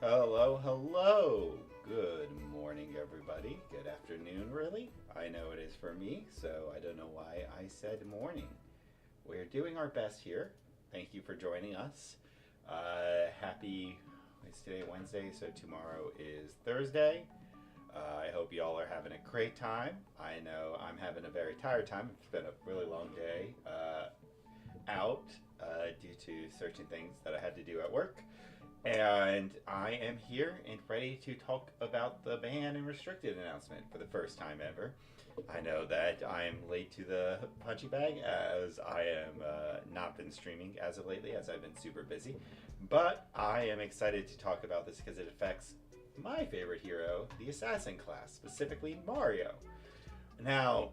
Hello, hello. Good morning, everybody. Good afternoon, really. I know it is for me, so I don't know why I said morning. We're doing our best here. Thank you for joining us. It's today Wednesday, so tomorrow is Thursday. I hope you all are having a great time. I know I'm having a very tired time. It's been a really long day out due to certain things that I had to do at work. And I am here and ready to talk about the ban and restricted announcement for the first time ever. I know that I am late to the punching bag as I am not been streaming as of lately as I've been super busy. But I am excited to talk about this because it affects my favorite hero, the assassin class, specifically Mario. Now,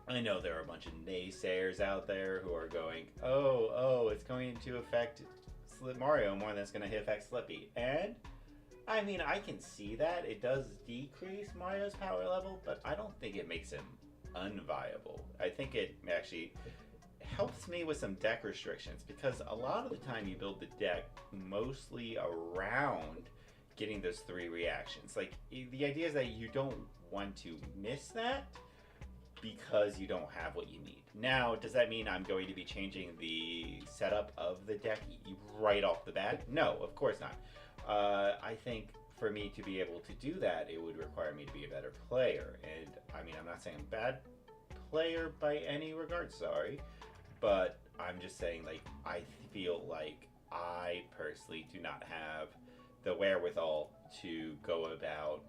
I know there are a bunch of naysayers out there who are going, oh, it's going to affect Mario more than it's going to affect Slippy. And, I mean, I can see that. It does decrease Mario's power level, but I don't think it makes him unviable. I think it actually helps me with some deck restrictions, because a lot of the time you build the deck mostly around getting those 3 reactions. Like, the idea is that you don't want to miss that because you don't have what you need. Now, does that mean I'm going to be changing the setup of the deck right off the bat? No, of course not. I think for me to be able to do that, it would require me to be a better player. And, I mean, I'm not saying I'm a bad player by any regard, sorry. But I'm just saying, like, I feel like I personally do not have the wherewithal to go about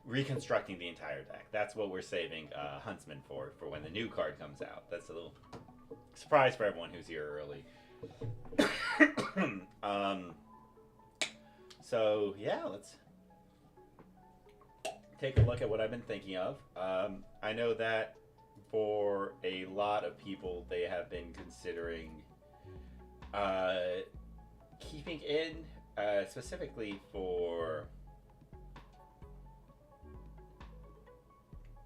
reconstructing the entire deck. That's what we're saving Huntsman for when the new card comes out. That's a little surprise for everyone who's here early. So yeah, let's take a look at what I've been thinking of. I know that for a lot of people, they have been considering keeping in, specifically for...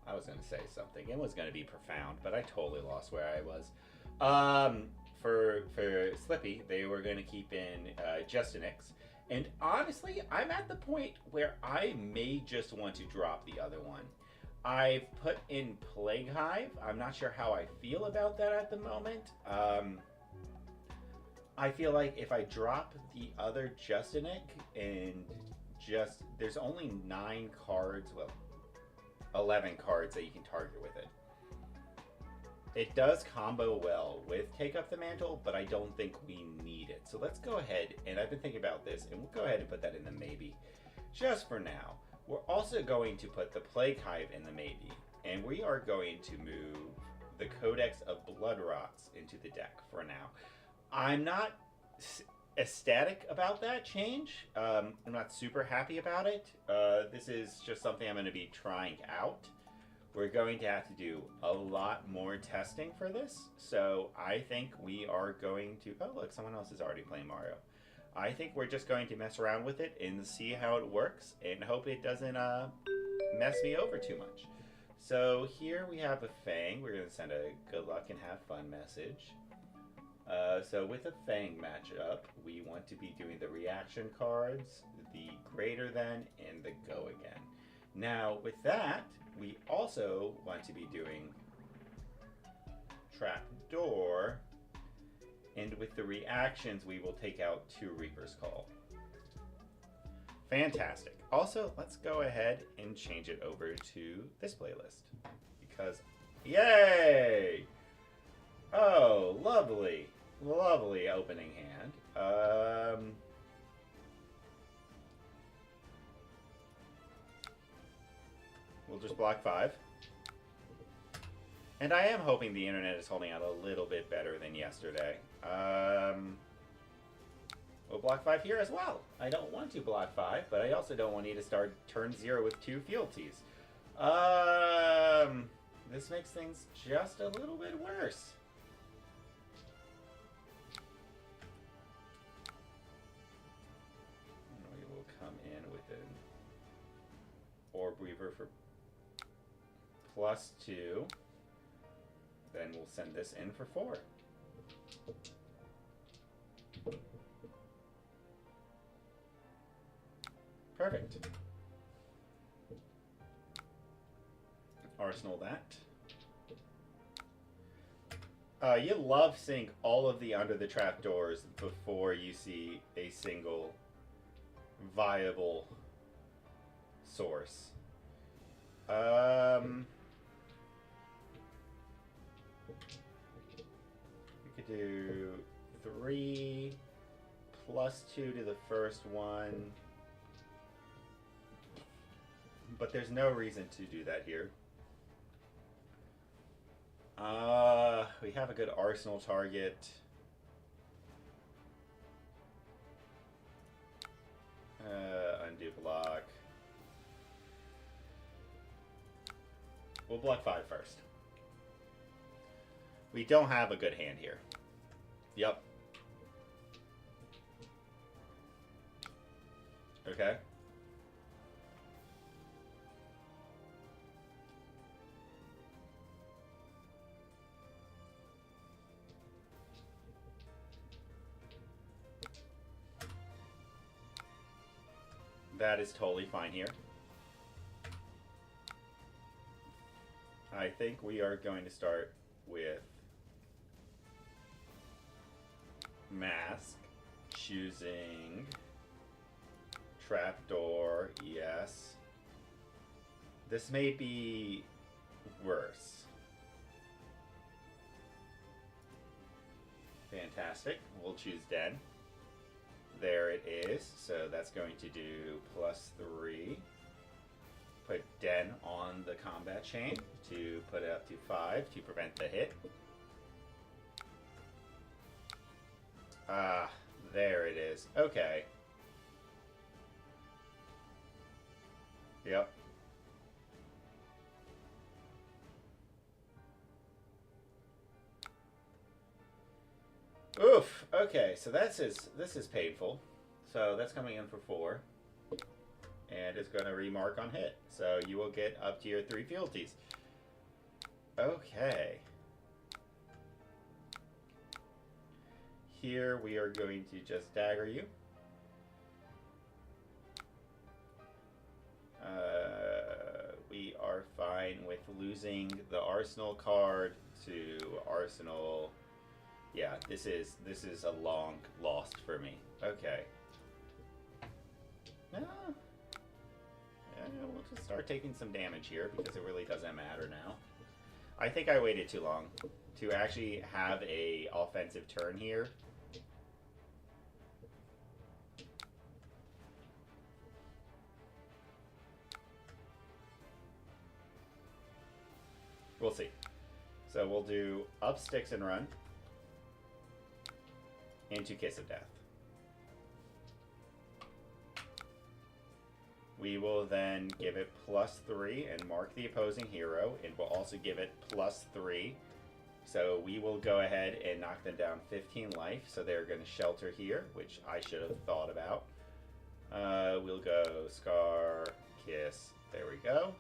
I was going to say something. It was going to be profound, but I totally lost where I was. For Slippy, they were going to keep in Justinix. And honestly, I'm at the point where I may just want to drop the other one. I've put in Plague Hive. I'm not sure how I feel about that at the moment. I feel like if I drop the other Justinic and there's only 9 cards, well, 11 cards that you can target with it. It does combo well with Take Up the Mantle, but I don't think we need it. So let's go ahead, and I've been thinking about this, and we'll go ahead and put that in the maybe, just for now. We're also going to put the Plague Hive in the maybe, and we are going to move the Codex of Blood Rots into the deck for now. I'm not ecstatic about that change. I'm not super happy about it. This is just something I'm going to be trying out. We're going to have to do a lot more testing for this. So I think we are going to... Oh, look, someone else is already playing Mario. I think we're just going to mess around with it and see how it works and hope it doesn't mess me over too much. So here we have a Fang. We're going to send a good luck and have fun message. So with a Fang matchup, we want to be doing the reaction cards, the greater than, and the go again. Now with that, we also want to be doing Trapdoor, and with the reactions, we will take out 2 Reaper's Call. Fantastic. Also, let's go ahead and change it over to this playlist, because, yay! Oh, lovely. Lovely opening hand. We'll just block 5. And I am hoping the internet is holding out a little bit better than yesterday. We'll block 5 here as well. I don't want to block 5, but I also don't want you to start turn 0 with 2 fealties. This makes things just a little bit worse. We will come in with an Orb Weaver for +2. Then we'll send this in for 4. Perfect. Arsenal that. You love seeing all of the under the trapdoors before you see a single viable source. We could do 3 plus 2 to the first one. But there's no reason to do that here. We have a good arsenal target. Undo block. We'll block 5 first. We don't have a good hand here. Yep. Okay. That is totally fine here. I think we are going to start with mask, choosing trapdoor, yes. This may be worse. Fantastic. We'll choose den. There it is. So that's going to do +3. Put den on the combat chain to put it up to 5 to prevent the hit. Ah, there it is. Okay. Yep. Oof. Okay, so this is painful. So that's coming in for 4. And it's going to remark on hit. So you will get up to your 3 fealties. Okay. Here we are going to just dagger you. We are fine with losing the arsenal card to arsenal. Yeah, this is a long lost for me. Okay. No. Yeah, we'll just start taking some damage here because it really doesn't matter now. I think I waited too long to actually have a offensive turn here. We'll see. So we'll do up sticks and run into Kiss of Death. We will then give it +3 and mark the opposing hero, and we'll also give it +3. So we will go ahead and knock them down 15 life. So they're going to shelter here, which I should have thought about. We'll go Scar, Kiss. There we go.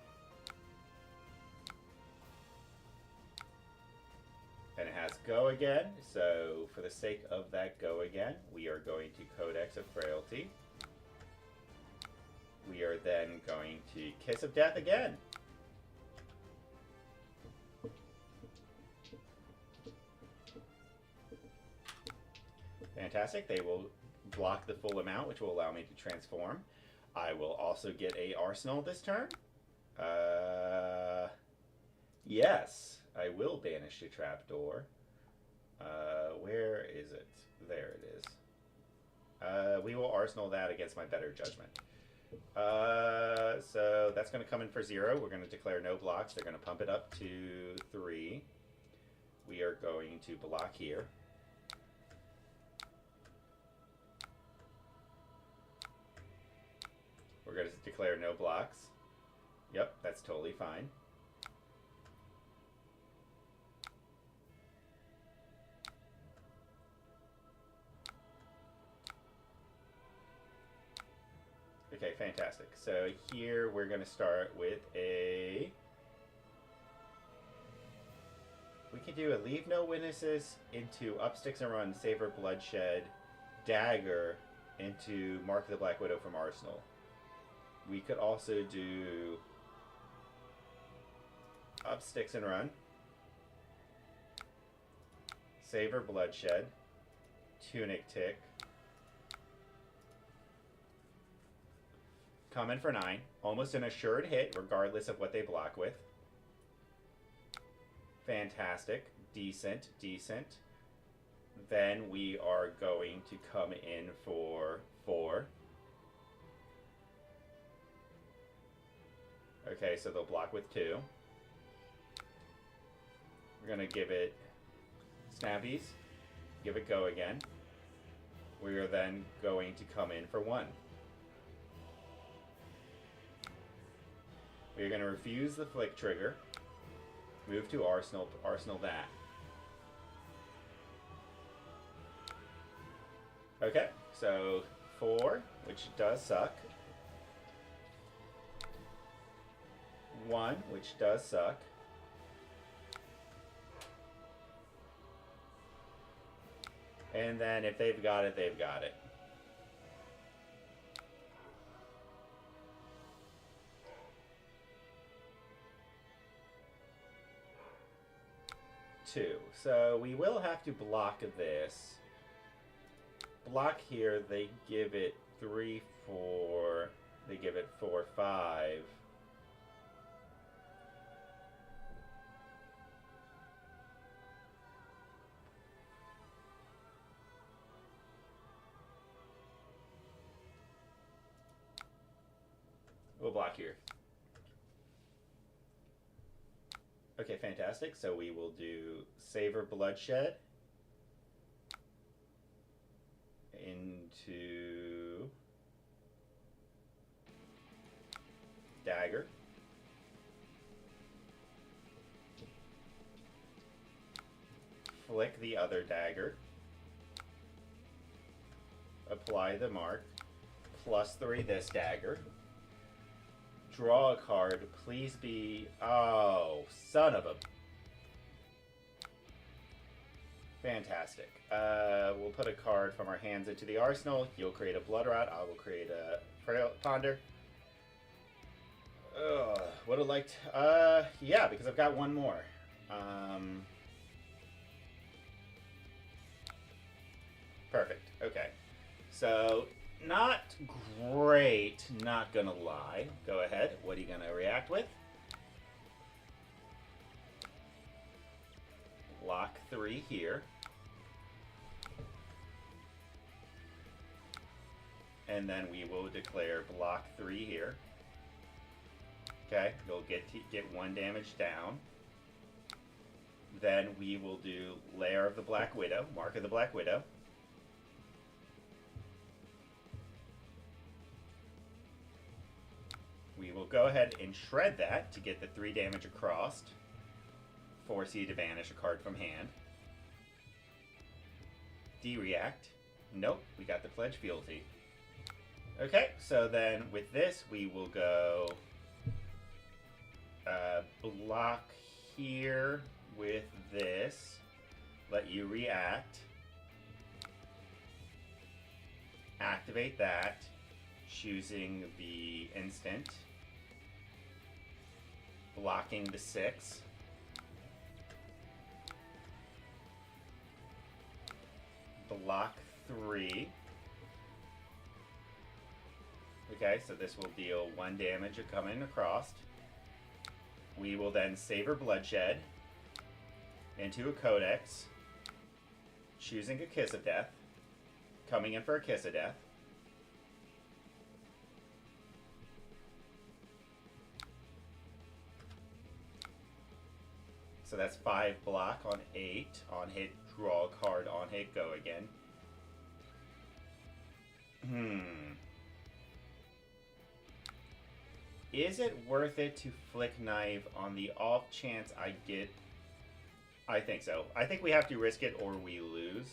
And it has go again. So for the sake of that go again, we are going to Codex of Frailty. We are then going to Kiss of Death again. Fantastic. They will block the full amount, which will allow me to transform. I will also get a arsenal this turn. Yes, I will banish a trapdoor. Where is it? There it is. We will arsenal that against my better judgment. So that's going to come in for 0. We're going to declare no blocks. They're going to pump it up to 3. We are going to block here. We're going to declare no blocks. Yep, that's totally fine. Okay, fantastic. So here we're going to start with a... We can do a leave no witnesses into up sticks and run, savor bloodshed, dagger into mark the Black Widow from arsenal. We could also do up sticks and run, savor bloodshed, tunic tick, come in for 9, almost an assured hit regardless of what they block with. Fantastic, decent, decent. Then we are going to come in for 4. Okay, so they'll block with 2. We're going to give it snappies, give it go again. We are then going to come in for 1. We're going to refuse the flick trigger, move to arsenal that. Okay, so 4, which does suck. 1, which does suck. And then if they've got it, they've got it. Two. So we will have to block this. Block here, they give it 3, 4. They give it 4, 5. We'll block here. Okay, fantastic. So we will do Savor Bloodshed into Dagger. Flick the other dagger. Apply the mark. +3 this dagger. Draw a card. Please be... Oh, son of a... Fantastic. We'll put a card from our hands into the arsenal. You'll create a Blood Rot. I will create a Ponder. Would have liked... yeah, because I've got one more. Perfect. Okay. So... Not great, not gonna lie. Go ahead. What are you gonna react with? Lock 3 here. And then we will declare block 3 here. Okay, you'll get 1 damage down. Then we will do Lair of the Black Widow, Mark of the Black Widow. We will go ahead and shred that to get the 3 damage across. Force you to banish a card from hand. D-react. Nope, we got the Pledge Fealty. Okay, so then with this, we will go block here with this. Let you react. Activate that, choosing the instant. Blocking the 6. Block 3. Okay, so this will deal 1 damage coming across. We will then Savor Bloodshed into a Codex, choosing a Kiss of Death, coming in for a Kiss of Death. So that's 5 block on 8. On hit, draw a card. On hit, go again. Is it worth it to Flick Knife on the off chance I get... I think so. I think we have to risk it or we lose.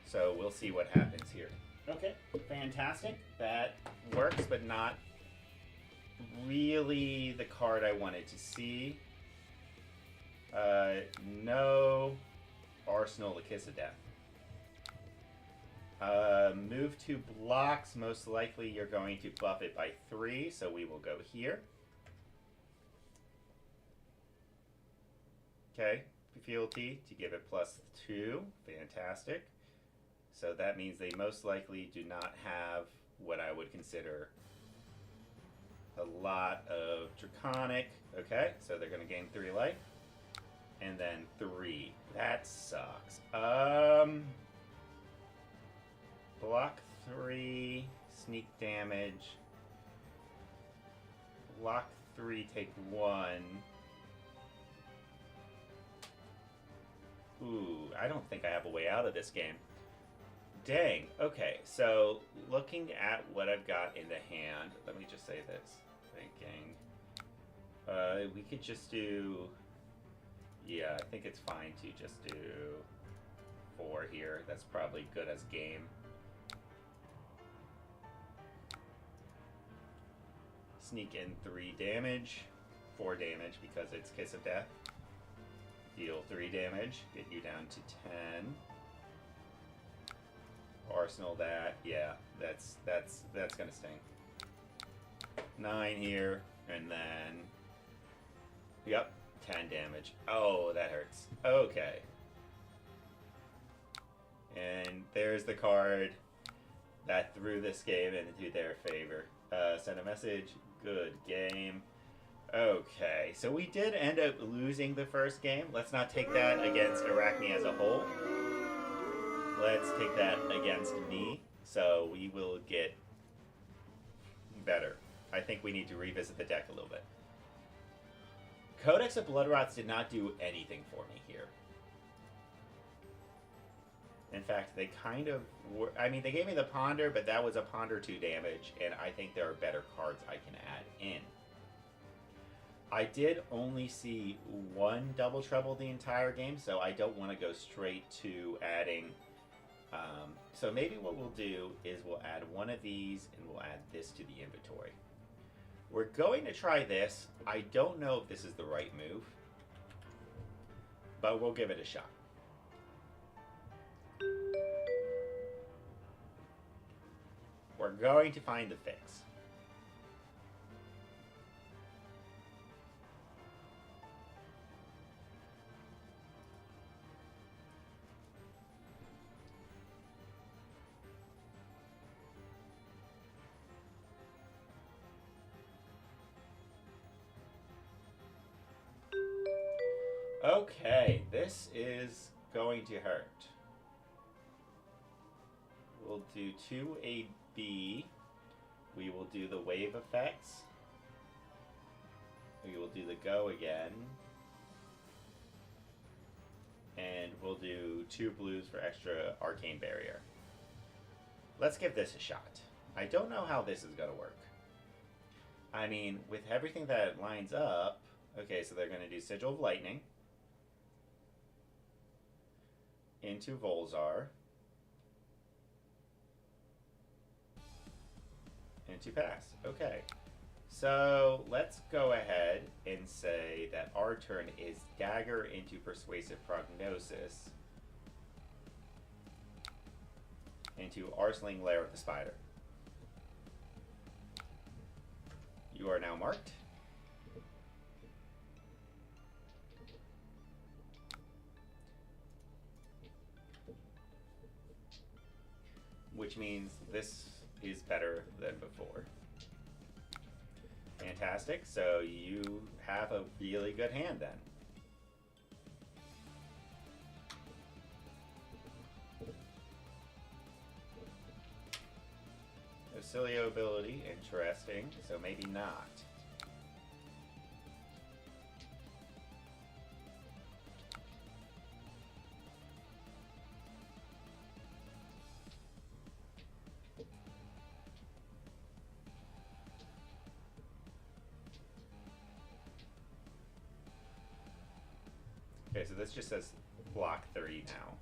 So we'll see what happens here. Okay, fantastic. That works, but not really the card I wanted to see. No Arsenal, the Kiss of Death. Move 2 blocks. Most likely you're going to buff it by 3, so we will go here. Okay, fealty to give it +2. Fantastic. So that means they most likely do not have what I would consider a lot of Draconic. Okay, so they're going to gain 3 life. And then 3. That sucks. Block 3, sneak damage. Block 3, take 1. Ooh, I don't think I have a way out of this game. Dang. Okay, so looking at what I've got in the hand, let me just say this. Thinking, we could just do. Yeah, I think it's fine to just do 4 here. That's probably good as game. Sneak in 3 damage, 4 damage because it's Kiss of Death. Deal 3 damage, get you down to 10. Arsenal that, yeah, that's gonna sting. 9 here, and then, yep, 10 damage. Oh, that hurts. Okay. And there's the card that threw this game into their favor. Send a message. Good game. Okay, so we did end up losing the first game. Let's not take that against Arachne as a whole. Let's take that against me. So we will get better. I think we need to revisit the deck a little bit. Codex of Bloodrots did not do anything for me here. In fact, they kind of were. I mean, they gave me the Ponder, but that was a Ponder 2 damage, and I think there are better cards I can add in. I did only see 1 double trouble the entire game, so I don't want to go straight to adding. So maybe what we'll do is we'll add 1 of these, and we'll add this to the inventory. We're going to try this. I don't know if this is the right move, but we'll give it a shot. We're going to find the fix. Okay, this is going to hurt. We'll do 2 AB. We will do the wave effects. We will do the go again. And we'll do 2 blues for extra arcane barrier. Let's give this a shot. I don't know how this is going to work. I mean, with everything that lines up... Okay, so they're going to do Sigil of Lightning into Volzar into pass. Okay, so let's go ahead and say that our turn is Dagger into Persuasive Prognosis into Arsling Lair of the Spider. You are now marked. Which means this is better than before. Fantastic. So you have a really good hand then. Auxilio ability, interesting. So maybe not. Okay, so this just says block 3 now.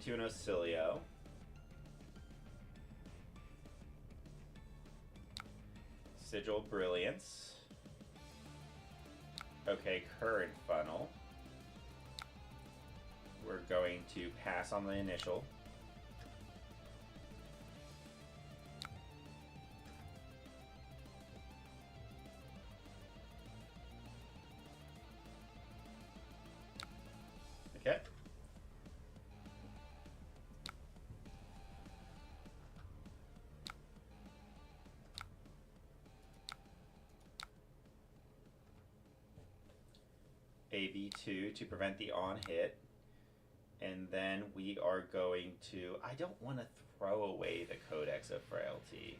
into an Oscillio. Sigil Brilliance. Okay, current funnel. We're going to pass on the initial. Okay. AB2 to prevent the on hit. And then we are going to... I don't want to throw away the Codex of Frailty.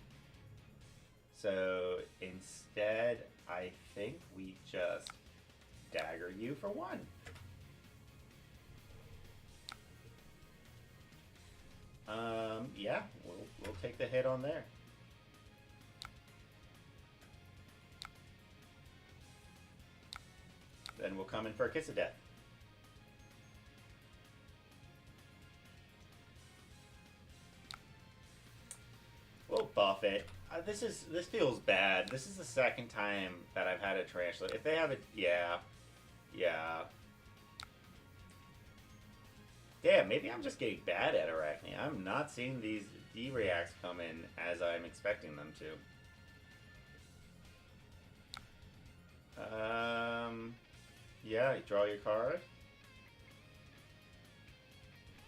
So instead, I think we just dagger you for 1. Yeah, we'll take the hit on there. Then we'll come in for a Kiss of Death. We'll buff it. This feels bad. This is the second time that I've had a Tarantula. If they have it, yeah. Damn, maybe I'm just getting bad at Arachne. I'm not seeing these D-reacts come in as I'm expecting them to. Yeah, you draw your card.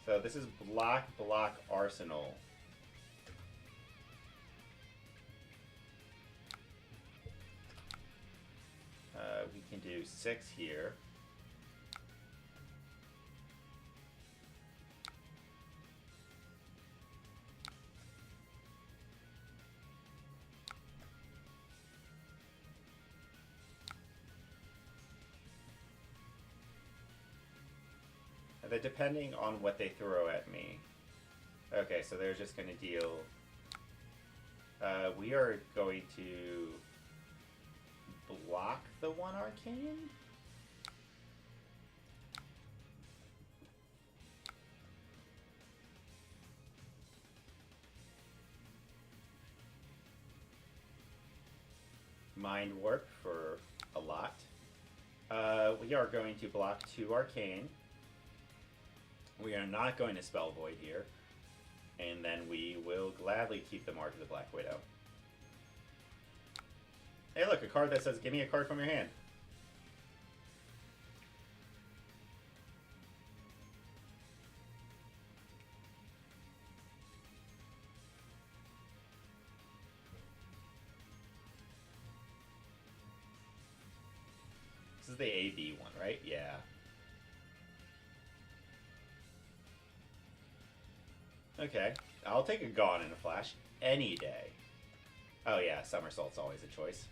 So this is block Arsenal. We can do 6 here. And then depending on what they throw at me. Okay, so they're just going to deal... we are going to block the 1 arcane? Mind Warp for a lot. We are going to block 2 arcane. We are not going to Spell Void here. And then we will gladly keep the Mark of the Black Widow. Hey look, a card that says, give me a card from your hand. This is the AB one, right? Yeah. Okay. I'll take a Gone in a Flash any day. Oh yeah, Somersault's always a choice.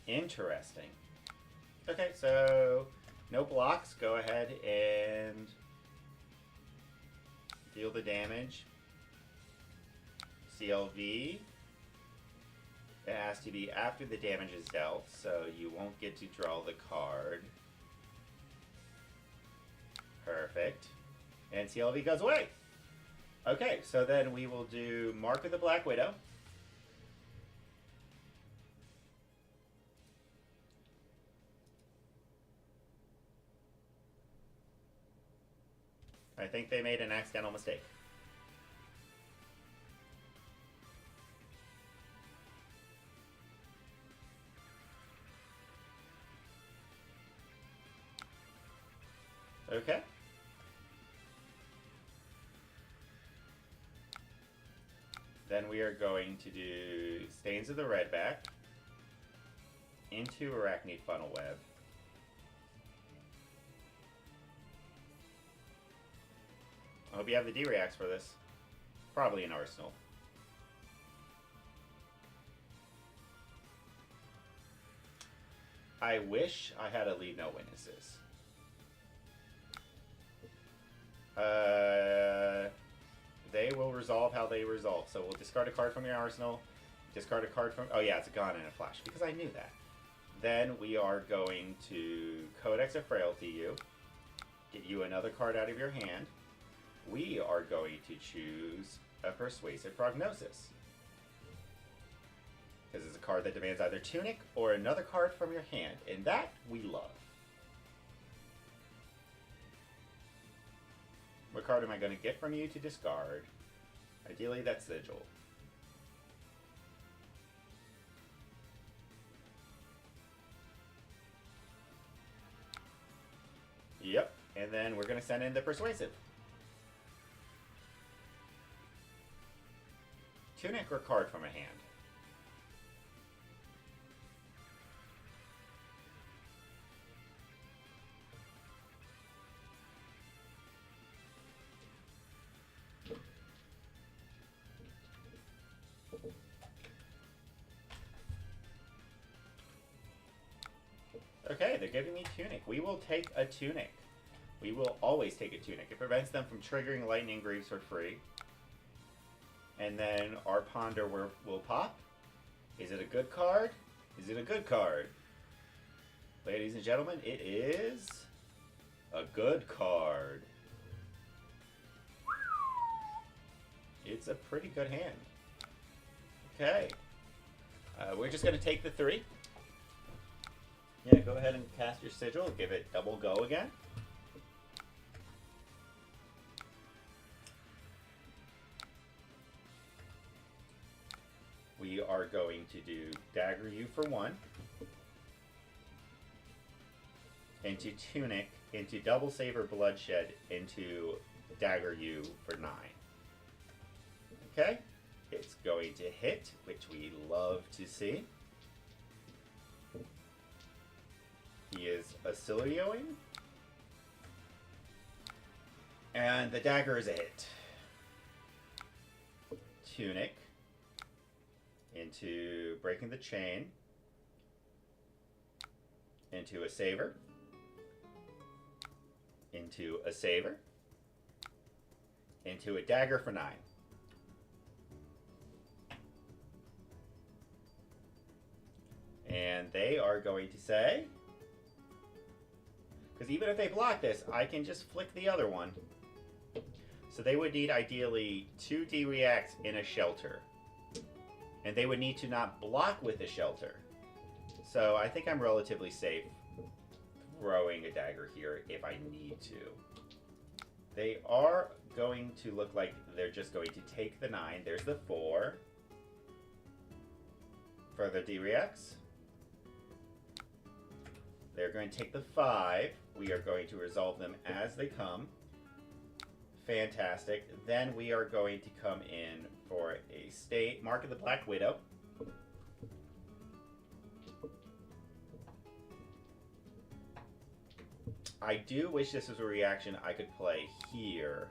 Interesting. Okay, so no blocks. Go ahead and deal the damage. CLV. It has to be after the damage is dealt, so you won't get to draw the card. Perfect. And CLV goes away. Okay, so then we will do Mark of the Black Widow. I think they made an accidental mistake. Okay. Then we are going to do Stains of the Redback into Arachnid Funnel Web. I hope you have the D-Reacts for this. Probably an Arsenal. I wish I had a Leave No Witnesses. They will resolve how they resolve. So we'll discard a card from your arsenal. Discard a card from... Oh yeah, it's a gone in a flash, because I knew that. Then we are going to Codex of Frailty you. Get you another card out of your hand. We are going to choose a Persuasive Prognosis. Because it's a card that demands either Tunic or another card from your hand. And that we love. What card am I going to get from you to discard? Ideally, that's Sigil. Yep. And then we're going to send in the Persuasive. Tunic or card from a hand? Okay, they're giving me Tunic. We will take a Tunic. We will always take a Tunic. It prevents them from triggering Lightning Greaves for free. And then our Ponder will pop. Is it a good card? Is it a good card? Ladies and gentlemen, it is a good card. It's a pretty good hand. Okay. We're just going to take the 3. Yeah, go ahead and cast your Sigil. Give it double go again. We are going to do Dagger you for 1. Into Tunic, into Double Saber Bloodshed, into Dagger you for 9. Okay? It's going to hit, which we love to see. He is Auxilioing. And the dagger is a hit. Tunic. Into Breaking the Chain. Into a Saver. Into a Saver. Into a dagger for 9. And they are going to say... Because even if they block this, I can just flick the other one. So they would need, ideally, 2 D-Reacts in a Shelter. And they would need to not block with a Shelter. So I think I'm relatively safe throwing a dagger here if I need to. They are going to look like they're just going to take the 9. There's the 4. For the D-Reacts. They're going to take the 5. We are going to resolve them as they come. Fantastic. Then we are going to come in for a Mark of the Black Widow. I do wish this was a reaction I could play here.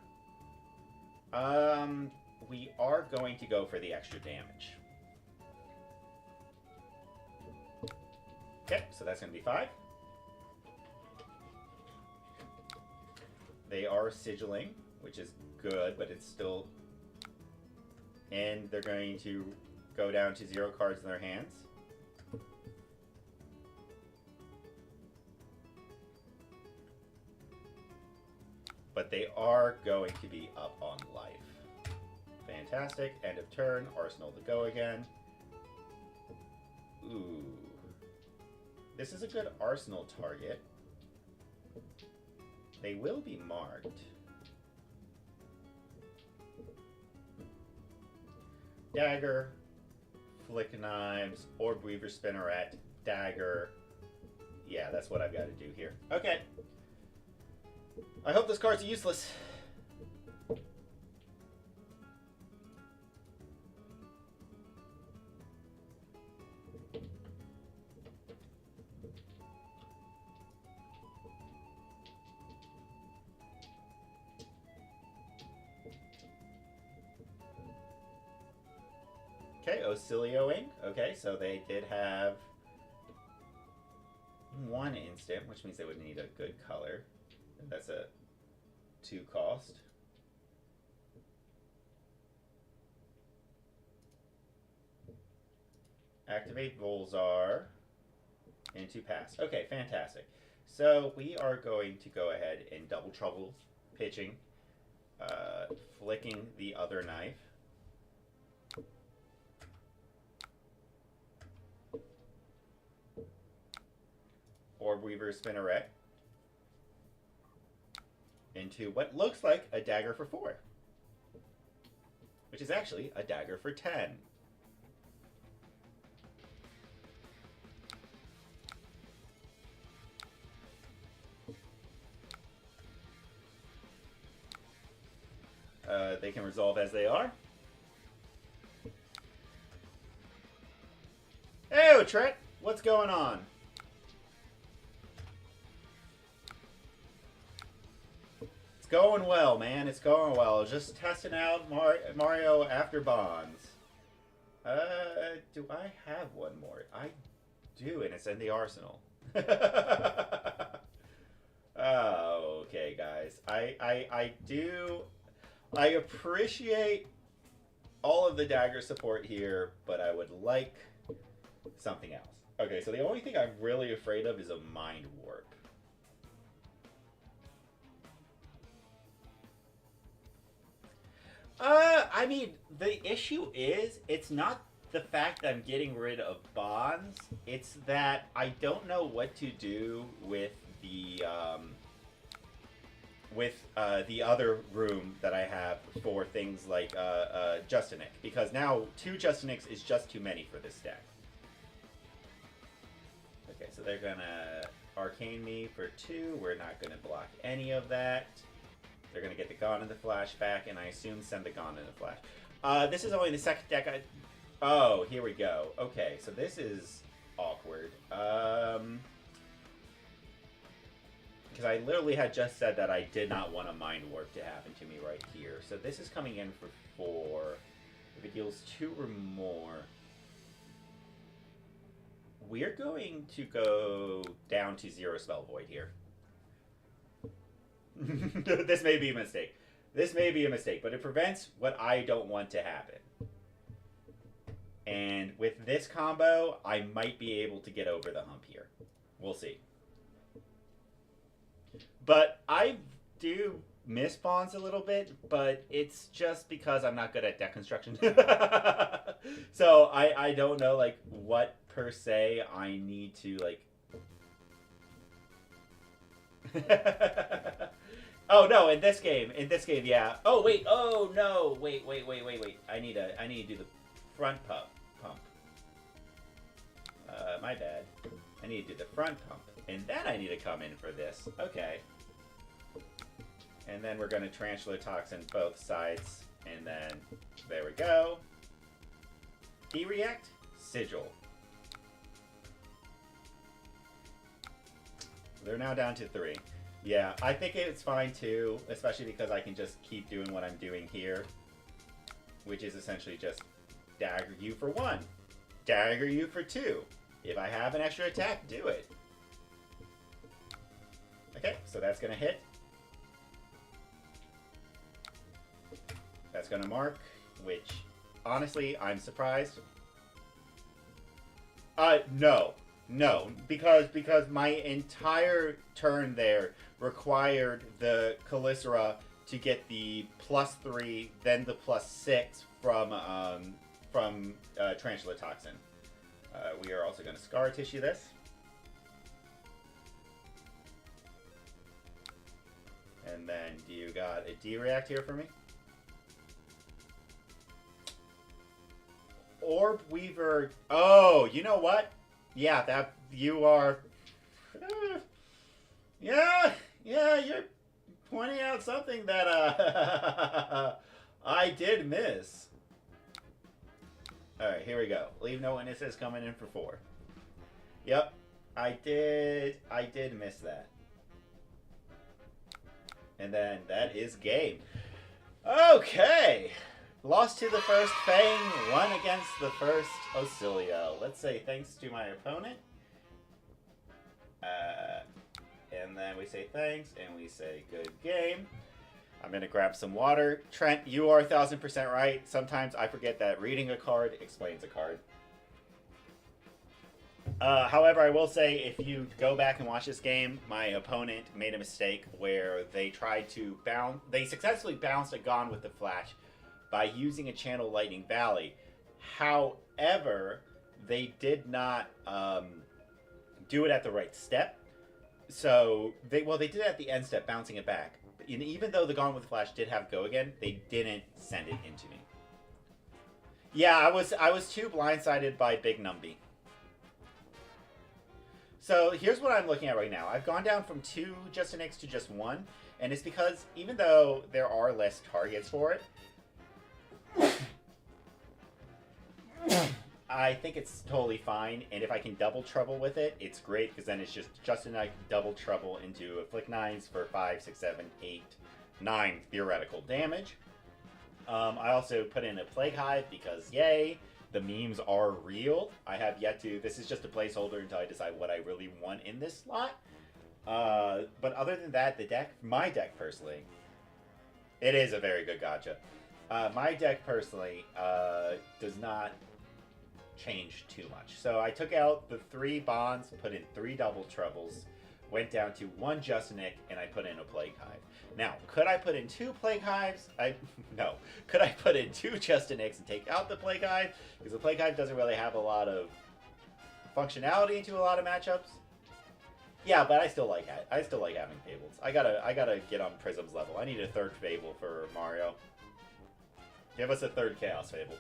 We are going to go for the extra damage. Okay, so that's going to be 5. They are sigilling, which is good, but it's still... And they're going to go down to 0 cards in their hands. But they are going to be up on life. Fantastic. End of turn. Arsenal to go again. Ooh. This is a good Arsenal target. They will be marked. Dagger, Flick Knives, Orb Weaver Spinneret, Dagger. Yeah, that's what I've got to do here. Okay. I hope this card's useless. Okay, Auxilioing. Okay, so they did have 1 instant, which means they would need a good color. And that's a 2 cost. Activate Volzar into pass. Okay, fantastic. So we are going to go ahead and double trouble pitching, flicking the other knife. Orb Weaver Spinneret into what looks like a dagger for 4, which is actually a dagger for 10. They can resolve as they are. Hey, Trent, what's going on? It's going well, man. It's going well. Just testing out Mario After Bonds. Do I have one more? I do, and it's in the arsenal. Oh, okay, guys. I do. I appreciate all of the dagger support here, but I would like something else. Okay, so the only thing I'm really afraid of is a mind warp. I mean, the issue is, it's not the fact that I'm getting rid of bonds, it's that I don't know what to do with the other room that I have for things like Justinic, because now 2 Justinics is just too many for this deck. Okay, so they're gonna Arcane me for 2. We're not gonna block any of that. They're gonna get the Gone in the Flash back, and I assume send the Gone in the Flash. This is only the second deck I... Oh, here we go. Okay, so this is awkward. Because I literally had just said that I did not want a Mind Warp to happen to me right here. So this is coming in for 4. If it deals 2 or more, we're going to go down to 0 Spell Void here. This may be a mistake. This may be a mistake, but it prevents what I don't want to happen. And with this combo, I might be able to get over the hump here. We'll see. But I do miss bonds a little bit, but it's just because I'm not good at deck construction. So I don't know, like, what per se I need to, like... Oh no, in this game, yeah. Oh wait, oh no, wait. I need to do the front pump. My bad. I need to do the front pump, and then I need to come in for this. Okay. And then we're gonna Tarantula Toxin both sides, and then there we go. D-React, Sigil. They're now down to 3. Yeah, I think it's fine too, especially because I can just keep doing what I'm doing here, which is essentially just dagger you for 1, dagger you for 2. If I have an extra attack, do it. Okay, so that's going to hit. That's going to mark, which, honestly, I'm surprised. No, because my entire turn there required the Calicera to get the +3, then the +6 from Tarantula Toxin. We are also going to Scar Tissue this. And then, do you got a D-React here for me? Orb Weaver. Oh, you know what? Yeah, that you are. Yeah, you're pointing out something that I did miss. All right, here we go. Leave no witnesses coming in for 4. Yep, I did miss that. And then that is game. Okay. Lost to the first Fang, won against the first Ocilio. Let's say thanks to my opponent. And then we say thanks, and we say good game. I'm going to grab some water. Trent, you are 1000% right. Sometimes I forget that reading a card explains a card. However, I will say, if you go back and watch this game, my opponent made a mistake where they tried to bounce. They successfully bounced a Gone with the Flash by using a Channel Lightning Valley. However, they did not do it at the right step. So they did it at the end step, bouncing it back. And even though the Gone with the Flash did have Go again, they didn't send it into me. Yeah, I was too blindsided by Big Numby. So here's what I'm looking at right now. I've gone down from 2 Justin X to just 1, and it's because even though there are less targets for it, I think it's totally fine, and if I can double trouble with it, it's great, because then it's just Justin and I double trouble into Afflict 9s for 5, 6, 7, 8, 9 theoretical damage. I also put in a Plague Hive because, yay, the memes are real. I have yet to... This is just a placeholder until I decide what I really want in this slot. But other than that, the deck... My deck, personally... It is a very good gacha. My deck, personally, does not change too much. So I took out the 3 bonds, put in 3 double troubles, went down to 1 Justinic, and I put in a Plague Hive. Now, could I put in 2 Plague Hives? No. Could I put in 2 Justinics and take out the Plague Hive? Because the Plague Hive doesn't really have a lot of functionality into a lot of matchups. Yeah, but I still like having Fables. I gotta get on Prism's level. I need a 3rd Fable for Mario. Give us a 3rd Chaos Fable.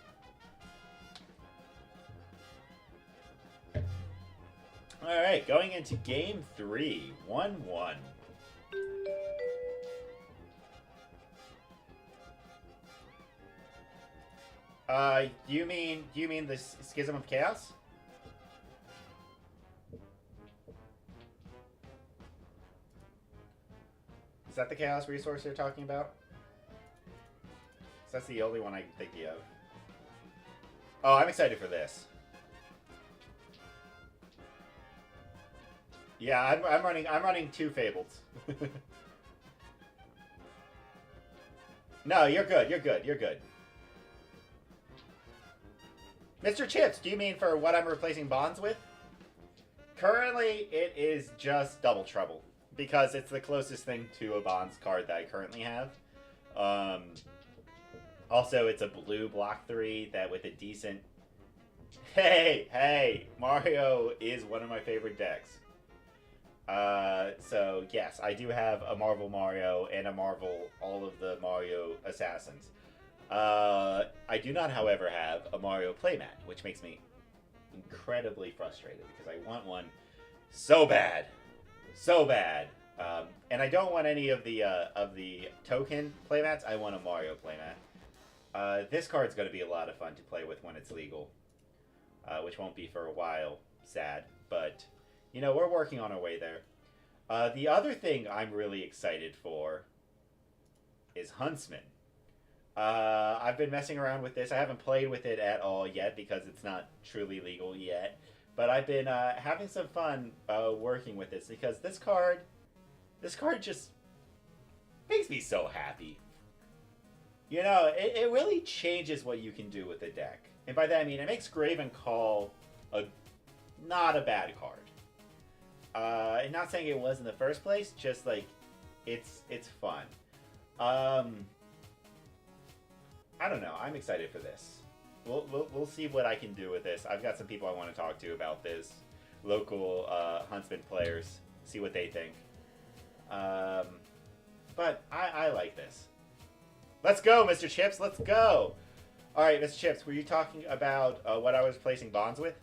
Alright, going into Game 3. 1-1. Do you mean the Schism of Chaos? Is that the Chaos resource you're talking about? That's the only one I can think of. Oh, I'm excited for this. Yeah, I'm running 2 Fables. No, you're good. You're good. Mr. Chips, do you mean for what I'm replacing bonds with? Currently, it is just Double Trouble, because it's the closest thing to a bonds card that I currently have. Also, it's a blue block 3 that with a decent... Hey! Mario is one of my favorite decks. So, yes, I do have a Marvel Mario and a Marvel all of the Mario Assassins. I do not, however, have a Mario playmat, which makes me incredibly frustrated because I want one so bad. So bad. And I don't want any of the token playmats. I want a Mario playmat. This card's going to be a lot of fun to play with when it's legal, which won't be for a while. Sad, but, you know, we're working on our way there. The other thing I'm really excited for is Huntsman. I've been messing around with this. I haven't played with it at all yet because it's not truly legal yet. But I've been having some fun working with this because this card just makes me so happy. You know, it really changes what you can do with the deck. And by that I mean it makes Graven Call not a bad card. And not saying it was in the first place, just like it's fun. I don't know. I'm excited for this. We'll see what I can do with this. I've got some people I want to talk to about this. Local Huntsman players. See what they think. But I like this. Let's go, Mr. Chips. Let's go. All right, Mr. Chips, were you talking about what I was placing bonds with?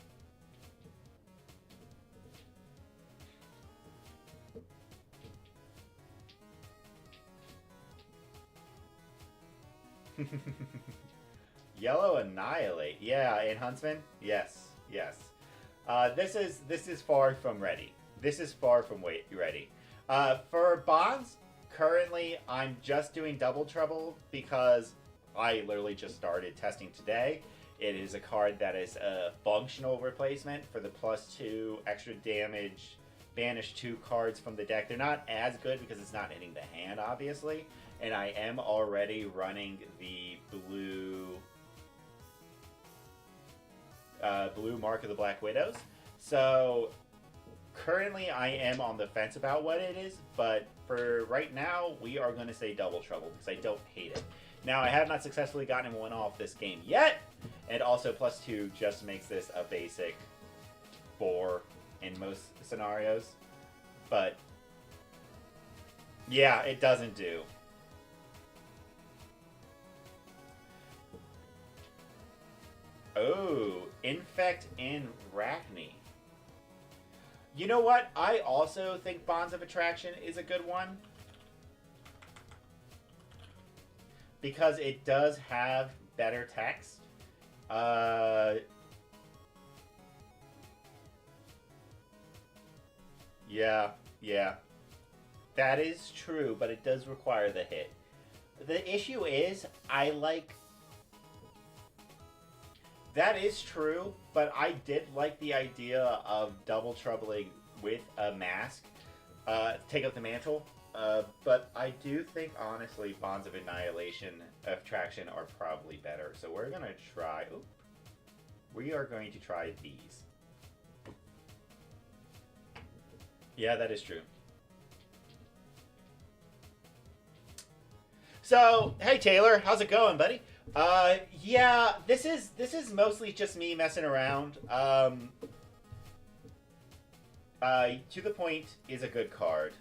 Yellow Annihilate. Yeah, in Huntsman? Yes. This is far from ready. This is far from ready. For bonds, currently I'm just doing Double Trouble because I literally just started testing today. It is a card that is a functional replacement for the +2 extra damage, banish 2 cards from the deck. They're not as good because it's not hitting the hand, obviously. And I am already running the blue Mark of the Black Widows. So currently I am on the fence about what it is, but for right now we are going to say Double Trouble because I don't hate it. Now I have not successfully gotten one off this game yet, and also +2 just makes this a basic 4 in most scenarios, but yeah, it doesn't do. Oh, Infect and Rachni. You know what? I also think Bonds of Attraction is a good one. Because it does have better text. Yeah. That is true, but it does require the hit. The issue is, I like... That is true, but I did like the idea of double troubling with a mask. Take up the mantle. But I do think, honestly, Bonds of Annihilation, Attraction are probably better. So we're going to try... Oop, we are going to try these. Yeah, that is true. So, hey Taylor, how's it going, buddy? Yeah, this is mostly just me messing around. To the Point is a good card.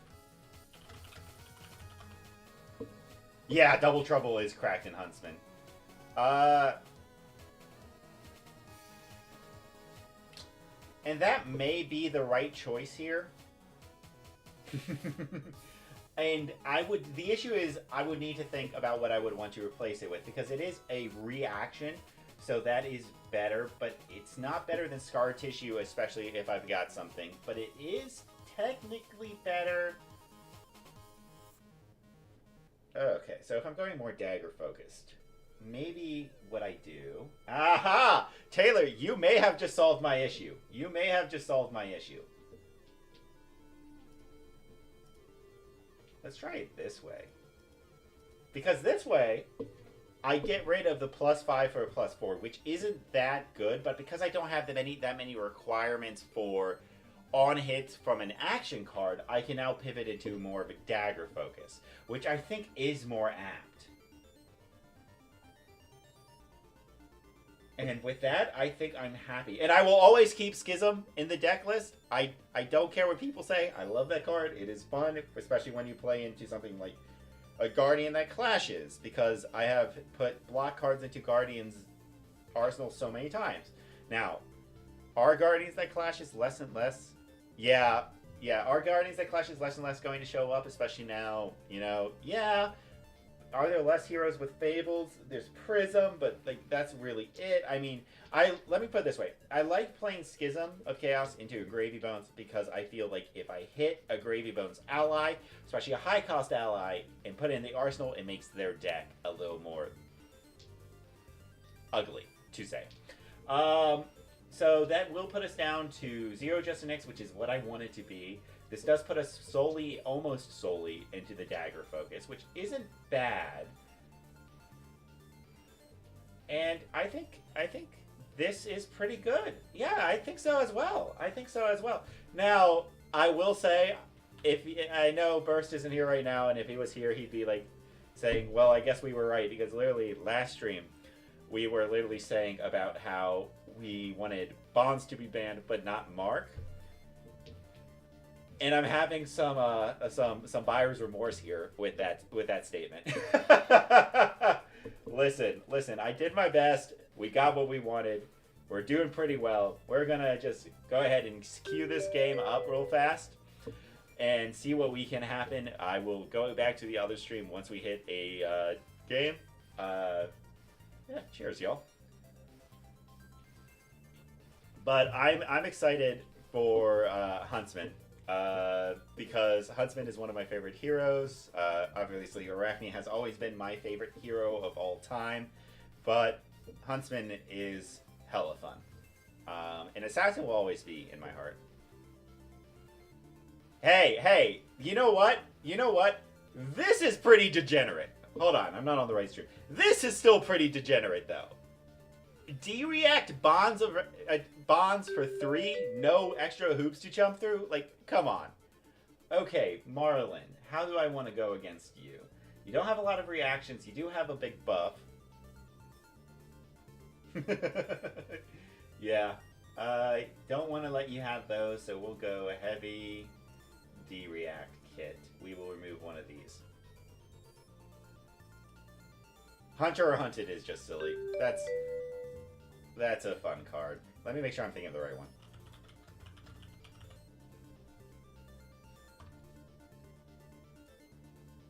Yeah, Double Trouble is cracked in Huntsman. And that may be the right choice here. And the issue is I would need to think about what I would want to replace it with, because it is a reaction, so that is better, but it's not better than Scar Tissue, especially if I've got something, but it is technically better. Okay, so if I'm going more dagger focused, maybe what I do... Aha! Taylor, you may have just solved my issue. You may have just solved my issue. Let's try it this way. Because this way, I get rid of the +5 for a +4, which isn't that good, but because I don't have that many requirements for on hits from an action card, I can now pivot into more of a dagger focus, which I think is more apt. And with that, I think I'm happy. And I will always keep Schism in the deck list. I don't care what people say. I love that card. It is fun, especially when you play into something like a Guardian that clashes, because I have put block cards into Guardian's arsenal so many times. Now, are Guardians that clashes less and less? Yeah, are Guardians that clashes less and less going to show up, especially now, yeah. Are there less heroes with Fables? There's Prism, but that's really it. I mean, let me put it this way. I like playing Schism of Chaos into a Gravy Bones because I feel like if I hit a Gravy Bones ally, especially a high-cost ally, and put it in the arsenal, it makes their deck a little more ugly, to say. So that will put us down to 0 Justin X, which is what I want it to be. This does put us almost solely into the dagger focus, which isn't bad. And I think this is pretty good. Yeah, I think so as well. Now, I will say, I know Burst isn't here right now, and if he was here, he'd be saying, well, I guess we were right, because literally last stream, we were literally saying about how we wanted Bonds to be banned, but not Mark. And I'm having some buyer's remorse here with that statement. Listen, I did my best. We got what we wanted. We're doing pretty well. We're gonna just go ahead and queue this game up real fast and see what we can happen. I will go back to the other stream once we hit a game. Yeah, cheers, y'all. But I'm excited for Huntsman. Because Huntsman is one of my favorite heroes. Obviously, Arachne has always been my favorite hero of all time, but Huntsman is hella fun. And Assassin will always be in my heart. Hey, you know what? This is pretty degenerate. Hold on, I'm not on the right stream. This is still pretty degenerate, though. D-react bonds for 3, no extra hoops to jump through? Like, come on. Okay, Marlin, how do I want to go against you? You don't have a lot of reactions. You do have a big buff. Yeah. I don't want to let you have those, so we'll go a heavy D-react kit. We will remove one of these. Hunter or Hunted is just silly. That's a fun card. Let me make sure I'm thinking of the right one.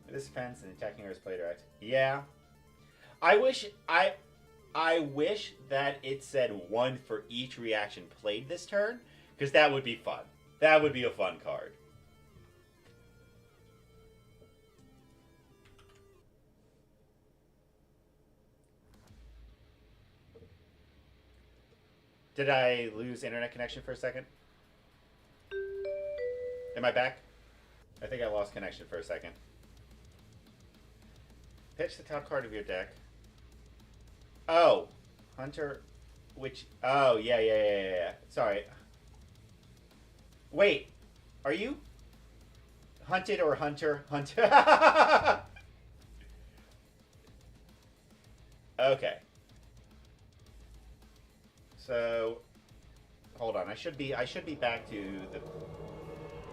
This fence and attacking her is play direct. Yeah. I wish that it said 1 for each reaction played this turn, because that would be fun. That would be a fun card. Did I lose internet connection for a second? Am I back? I think I lost connection for a second. Pitch the top card of your deck. Oh, Hunter, which? Oh, yeah. Sorry. Wait, are you Hunted or Hunter? Hunter. Okay. So, hold on. I should be back to the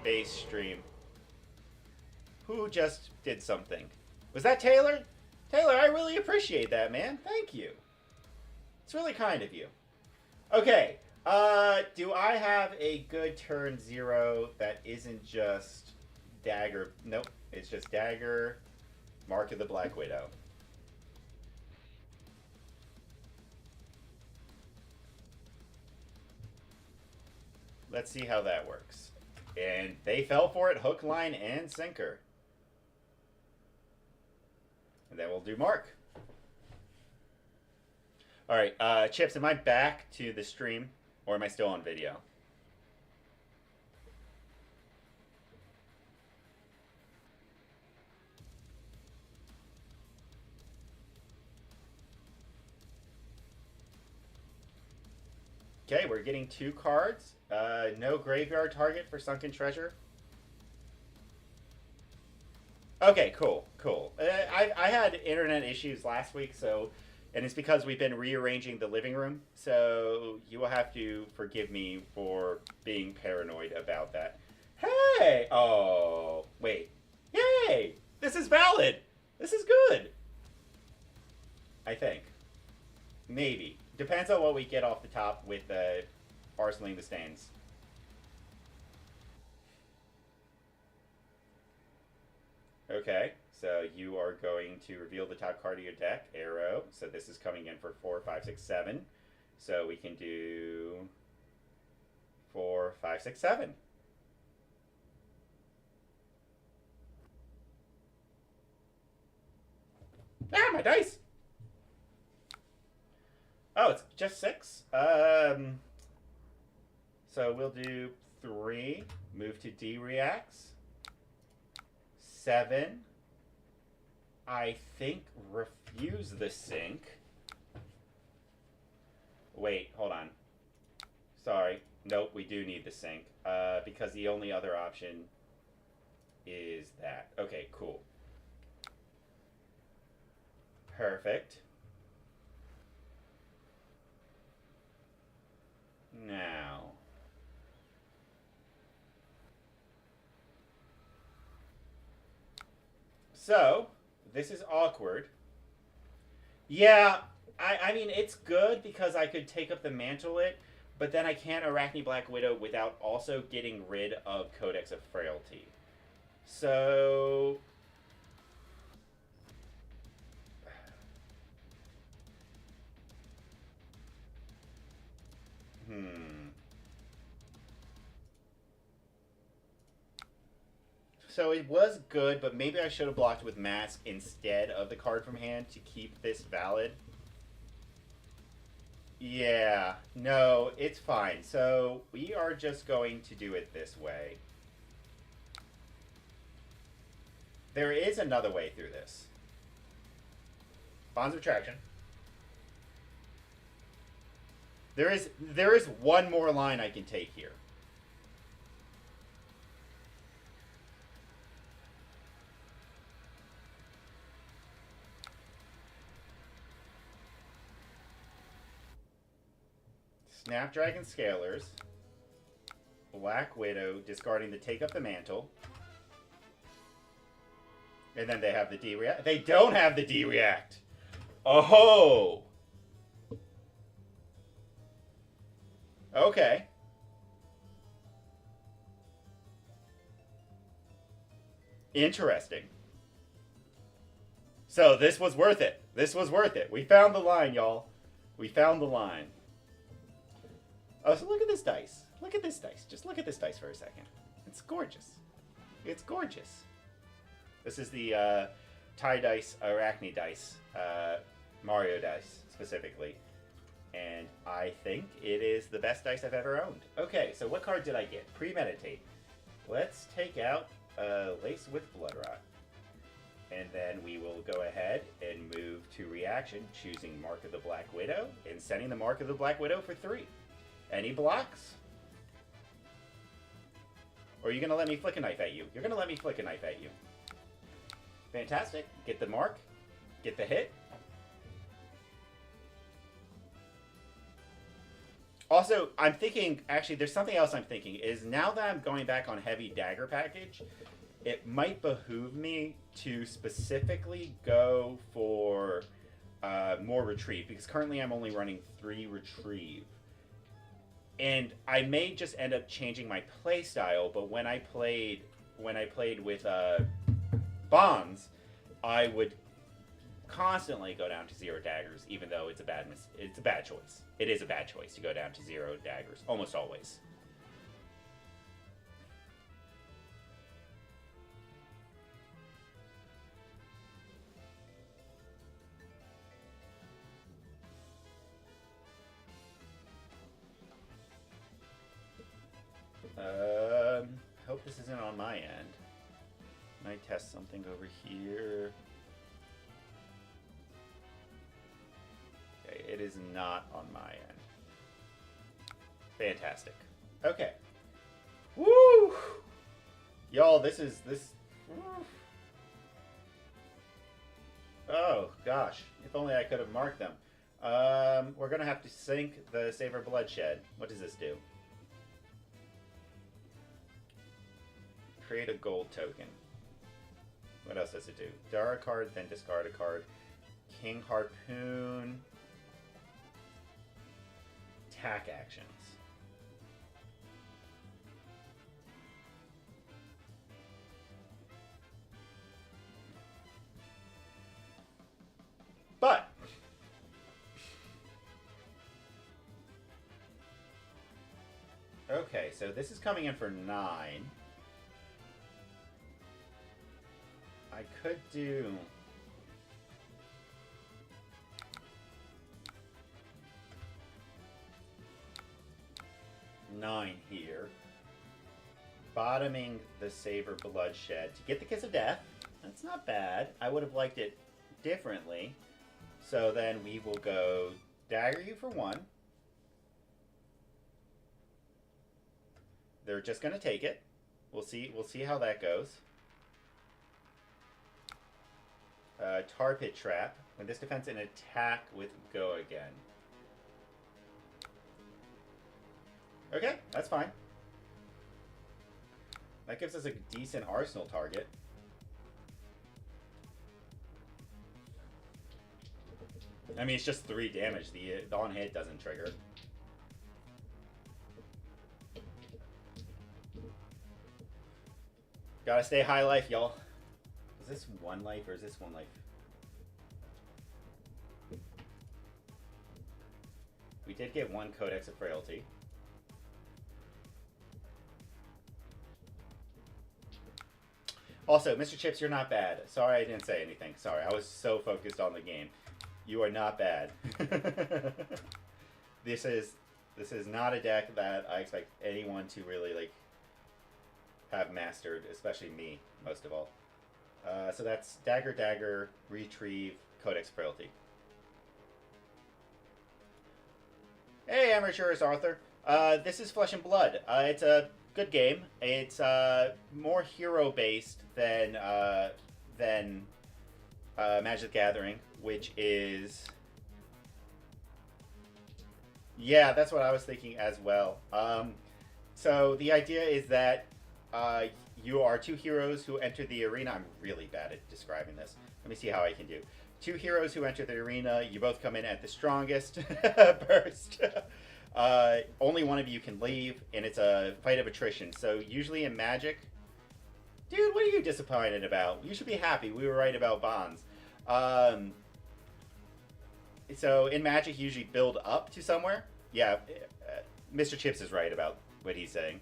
base stream. Who just did something? Was that Taylor? Taylor, I really appreciate that, man. Thank you. It's really kind of you. Okay. Do I have a good turn 0 that isn't just dagger? Nope. It's just dagger, Mark of the Black Widow. Let's see how that works. And they fell for it, hook, line, and sinker. And then we'll do Mark. All right, Chips, am I back to the stream, or am I still on video? Okay, we're getting 2 cards. No graveyard target for Sunken Treasure. Okay, cool. I had internet issues last week, so, and it's because we've been rearranging the living room, so you will have to forgive me for being paranoid about that. Hey! Oh, wait. Yay! This is valid! This is good! I think. Maybe. Depends on what we get off the top with parceling the stains. Okay, so you are going to reveal the top card of your deck, Arrow. So this is coming in for 4, 5, 6, 7. So we can do 4, 5, 6, 7. Ah, my dice! Oh, it's just 6? So we'll do 3, move to D reacts. 7. I think refuse the sink. Wait, hold on. Sorry. Nope, we do need the sink. Because the only other option is that. Okay, cool. Perfect. Now. So, this is awkward. Yeah, I mean, it's good because I could take up the Mantle-It, but then I can't Arachne Black Widow without also getting rid of Codex of Frailty. So... So it was good, but maybe I should have blocked with Mask instead of the card from hand to keep this valid. Yeah, no, it's fine. So we are just going to do it this way. There is another way through this. Bonds of Attraction. There is one more line I can take here. Snapdragon Scalers, Black Widow discarding to take up the mantle, and then they have the D-React. They don't have the D-React! Oh! Okay. Interesting. So this was worth it. This was worth it. We found the line, y'all. We found the line. Oh, so look at this dice. Look at this dice. Just look at this dice for a second. It's gorgeous. It's gorgeous. This is the Tie Dice, Arachne dice, Mario dice specifically. And I think it is the best dice I've ever owned. Okay, so what card did I get? Premeditate. Let's take out Lace with Bloodrot. And then we will go ahead and move to reaction, choosing Mark of the Black Widow, and sending the Mark of the Black Widow for 3. Any blocks? Or are you going to let me flick a knife at you? You're going to let me flick a knife at you. Fantastic. Get the mark. Get the hit. Also, I'm thinking, actually, there's something else I'm thinking, is now that I'm going back on heavy dagger package, it might behoove me to specifically go for more retrieve, because currently I'm only running 3 retrieve. And I may just end up changing my play style, but when I played with Bonds, I would constantly go down to 0 daggers, even though it's a bad choice. It is a bad choice to go down to 0 daggers, almost always. Hope this isn't on my end. Might test something over here. Okay, it is not on my end. Fantastic. Okay. Woo! Y'all, this. Oh, gosh. If only I could have marked them. We're gonna have to sink the Savor Bloodshed. What does this do? Create a gold token. What else does it do? Draw a card, then discard a card. King Harpoon. Attack actions. But okay, so this is coming in for 9. I could do... $9 here. Bottoming the Savor Bloodshed to get the Kiss of Death. That's not bad. I would have liked it differently. So then we will go dagger you for 1. They're just going to take it. We'll see how that goes. Tar Pit Trap. When this defends an attack with Go again. Okay, that's fine. That gives us a decent arsenal target. I mean, it's just 3 damage. The on hit doesn't trigger. Gotta stay high life, y'all. Is this 1 life or is this 1 life? We did get 1 Codex of Frailty. Also, Mr. Chips, you're not bad. Sorry I didn't say anything. Sorry, I was so focused on the game. You are not bad. This is not a deck that I expect anyone to really like have mastered, especially me, most of all. So that's Dagger, Dagger, Retrieve, Codex Frailty. Hey, amateurs, Arthur. This is Flesh and Blood. It's a good game. It's more hero based than Magic the Gathering, which is yeah, that's what I was thinking as well. So the idea is that uh, you are two heroes who enter the arena. I'm really bad at describing this. Let me see how I can do. Two heroes who enter the arena. You both come in at the strongest first. Only one of you can leave, and it's a fight of attrition. So usually in Magic, dude, what are you disappointed about? You should be happy. We were right about bonds. Um, so in Magic, you usually build up to somewhere. Yeah, Mr. Chips is right about what he's saying.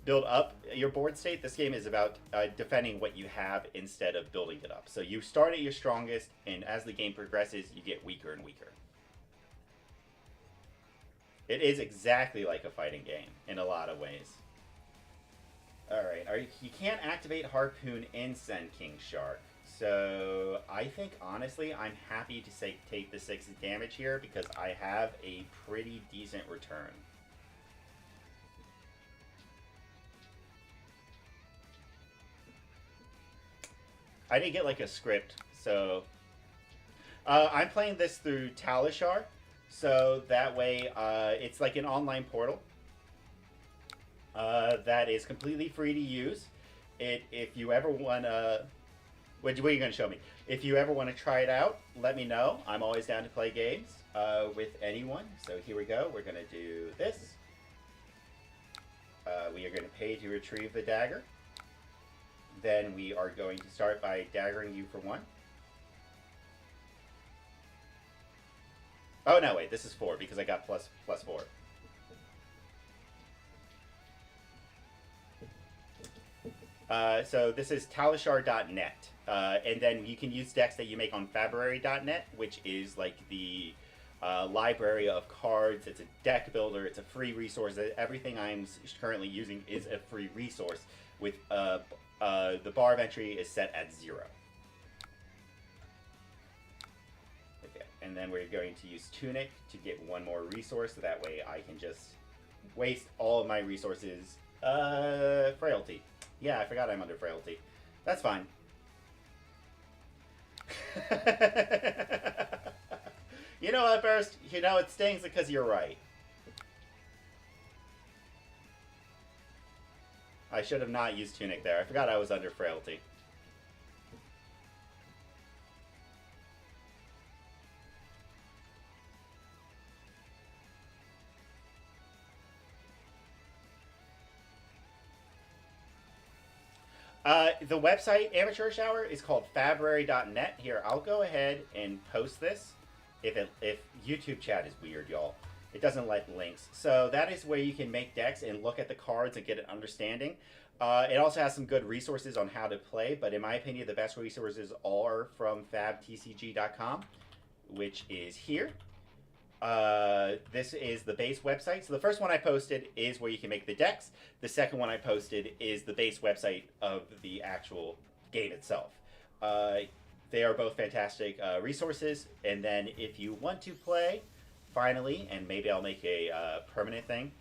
Build up your board state. This game is about defending what you have instead of building it up. So you start at your strongest, and as the game progresses, you get weaker and weaker. It is exactly like a fighting game in a lot of ways. All right, you can't activate Harpoon and send King Shark. So I think honestly, I'm happy to say take the 6 damage here because I have a pretty decent return. I didn't get like a script, so I'm playing this through Talishar, so that way it's like an online portal that is completely free to use. If you ever want to, what are you going to show me? If you ever want to try it out, let me know. I'm always down to play games with anyone. So here we go. We're going to do this. We are going to pay to retrieve the dagger. Then we are going to start by daggering you for 1. Oh, no, wait. This is 4 because I got plus 4. So this is talishar.net. And then you can use decks that you make on February.net, which is like the library of cards. It's a deck builder. It's a free resource. Everything I'm currently using is a free resource. With the bar of entry is set at 0. Okay, and then we're going to use Tunic to get 1 more resource. So that way I can just waste all of my resources. Frailty. Yeah, I forgot I'm under frailty. That's fine. You know what, Burst? You know, it stings because you're right. I should have not used Tunic there. I forgot I was under frailty. The website, Amateurish Hour, is called February.net. Here, I'll go ahead and post this. If YouTube chat is weird, y'all. It doesn't like links. So that is where you can make decks and look at the cards and get an understanding. It also has some good resources on how to play, but in my opinion, the best resources are from fabtcg.com, which is here. This is the base website. So the first one I posted is where you can make the decks. The second one I posted is the base website of the actual game itself. They are both fantastic resources. And then if you want to play, finally, and maybe I'll make a permanent thing.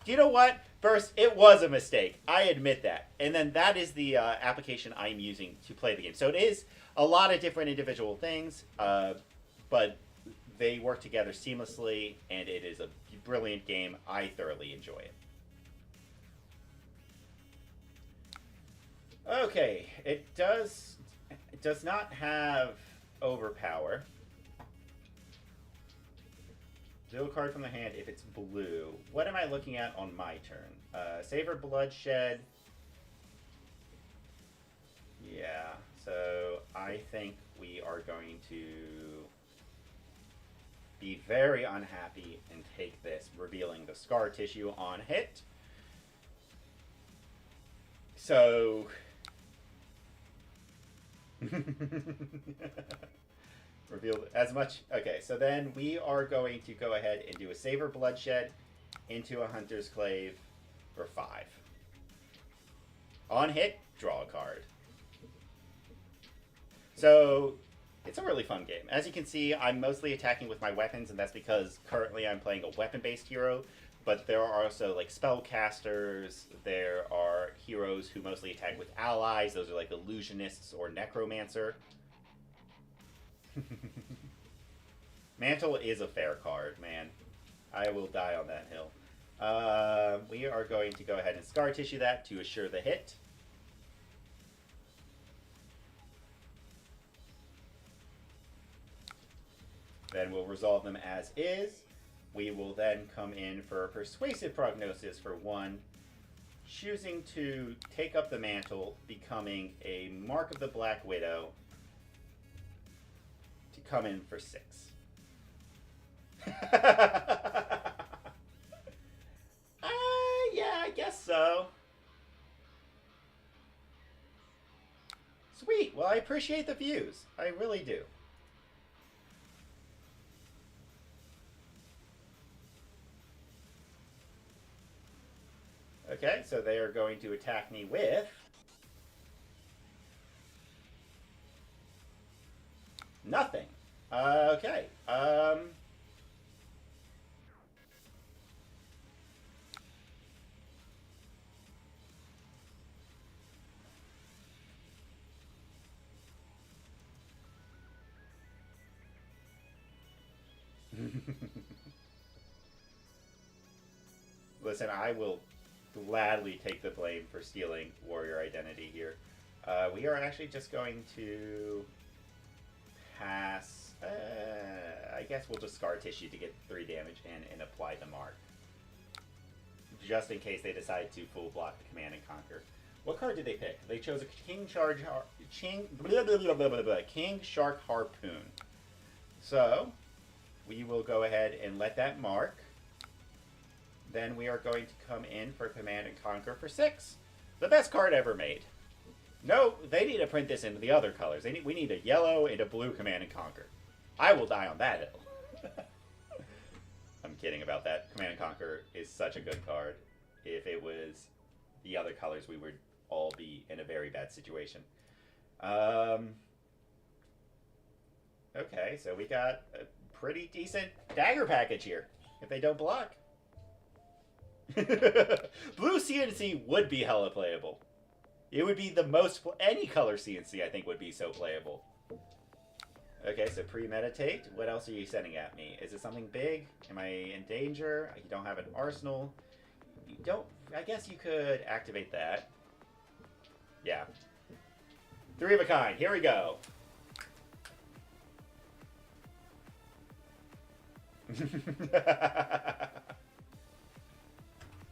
Do you know what? First, it was a mistake. I admit that. And then that is the application I'm using to play the game. So it is a lot of different individual things, but they work together seamlessly, and it is a brilliant game. I thoroughly enjoy it. Okay, it does not have overpower. Deal a card from the hand if it's blue. What am I looking at on my turn? Savor Bloodshed. Yeah, so I think we are going to be very unhappy and take this, revealing the scar tissue on hit. So reveal as much. Okay, so then we are going to go ahead and do a Savor Bloodshed into a Hunter's Clave for 5. On hit, draw a card. So It's a really fun game. As you can see, I'm mostly attacking with my weapons, and that's because currently I'm playing a weapon-based hero, but there are also, like, spellcasters, there are heroes who mostly attack with allies, those are like illusionists or necromancer. Mantle is a fair card, man. I will die on that hill. We are going to go ahead and scar tissue that to assure the hit. Then we'll resolve them as is. We will then come in for a persuasive prognosis for 1, choosing to take up the mantle, becoming a Mark of the Black Widow, to come in for 6. Yeah, I guess so. Sweet. Well, I appreciate the views. I really do. Okay, so they are going to attack me with nothing. Okay. Listen, I will gladly take the blame for stealing warrior identity here. We are actually just going to pass. I guess we'll just scar tissue to get 3 damage in and apply the mark. Just in case they decide to full block the command and conquer. What card did they pick? They chose a King Shark Harpoon. So, we will go ahead and let that mark. Then we are going to come in for Command and Conquer for 6. The best card ever made. No, they need to print this into the other colors. We need a yellow and a blue Command and Conquer. I will die on that hill. I'm kidding about that. Command and Conquer is such a good card. If it was the other colors, we would all be in a very bad situation. Okay, so we got a pretty decent dagger package here. If they don't block. Blue CNC would be hella playable. It would be the most... Any color CNC, I think, would be so playable. Okay, so premeditate. What else are you sending at me? Is it something big? Am I in danger? You don't have an arsenal. You don't... I guess you could activate that. Yeah. 3 of a kind. Here we go.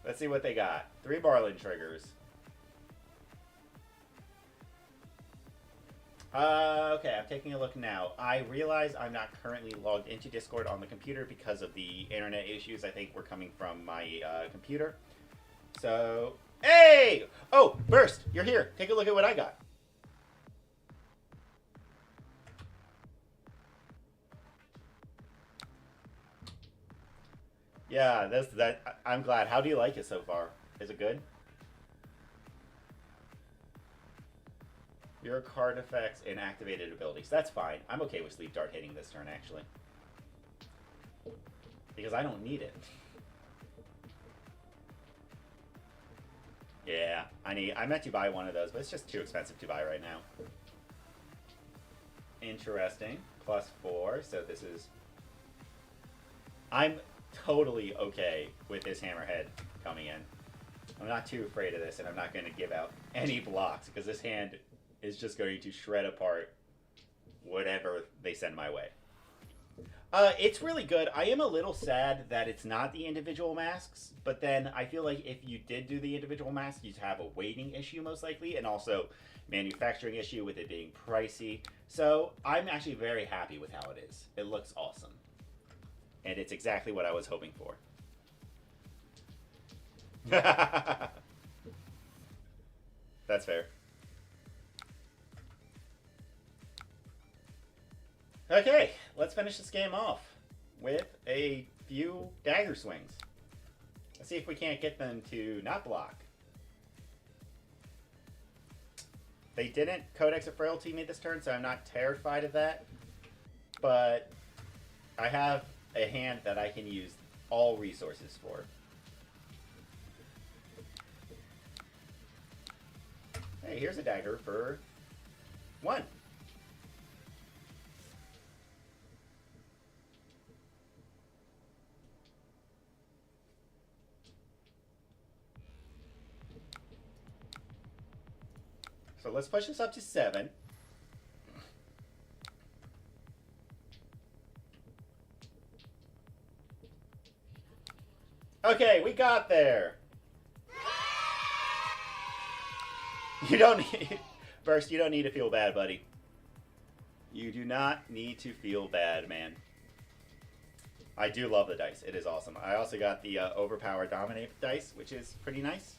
Let's see what they got. 3 Marlin triggers. Okay, I'm taking a look now. I realize I'm not currently logged into Discord on the computer because of the internet issues I think were coming from my computer. So, hey! Oh, Burst, you're here. Take a look at what I got. Yeah, I'm glad. How do you like it so far? Is it good? Your card effects and activated abilities. That's fine. I'm okay with Sleep Dart hitting this turn, actually. Because I don't need it. Yeah, I meant to buy one of those, but it's just too expensive to buy right now. Interesting. +4, so this is... I'm totally okay with this Hammerhead coming in. I'm not too afraid of this, and I'm not going to give out any blocks, because this hand is just going to shred apart whatever they send my way. It's really good. I am a little sad that it's not the individual masks, but then I feel like if you did do the individual masks, you'd have a weighting issue most likely, and also manufacturing issue with it being pricey. So I'm actually very happy with how it is. It looks awesome. And it's exactly what I was hoping for. That's fair. Okay, let's finish this game off with a few dagger swings. Let's see if we can't get them to not block. They didn't Codex of Frailty me this turn, so I'm not terrified of that. but I have a hand that I can use all resources for. Hey, here's a dagger for 1. So let's push this up to 7. Okay, we got there. You don't need... Burst, you don't need to feel bad, buddy. You do not need to feel bad, man. I do love the dice. It is awesome. I also got the Overpower Dominate dice, which is pretty nice.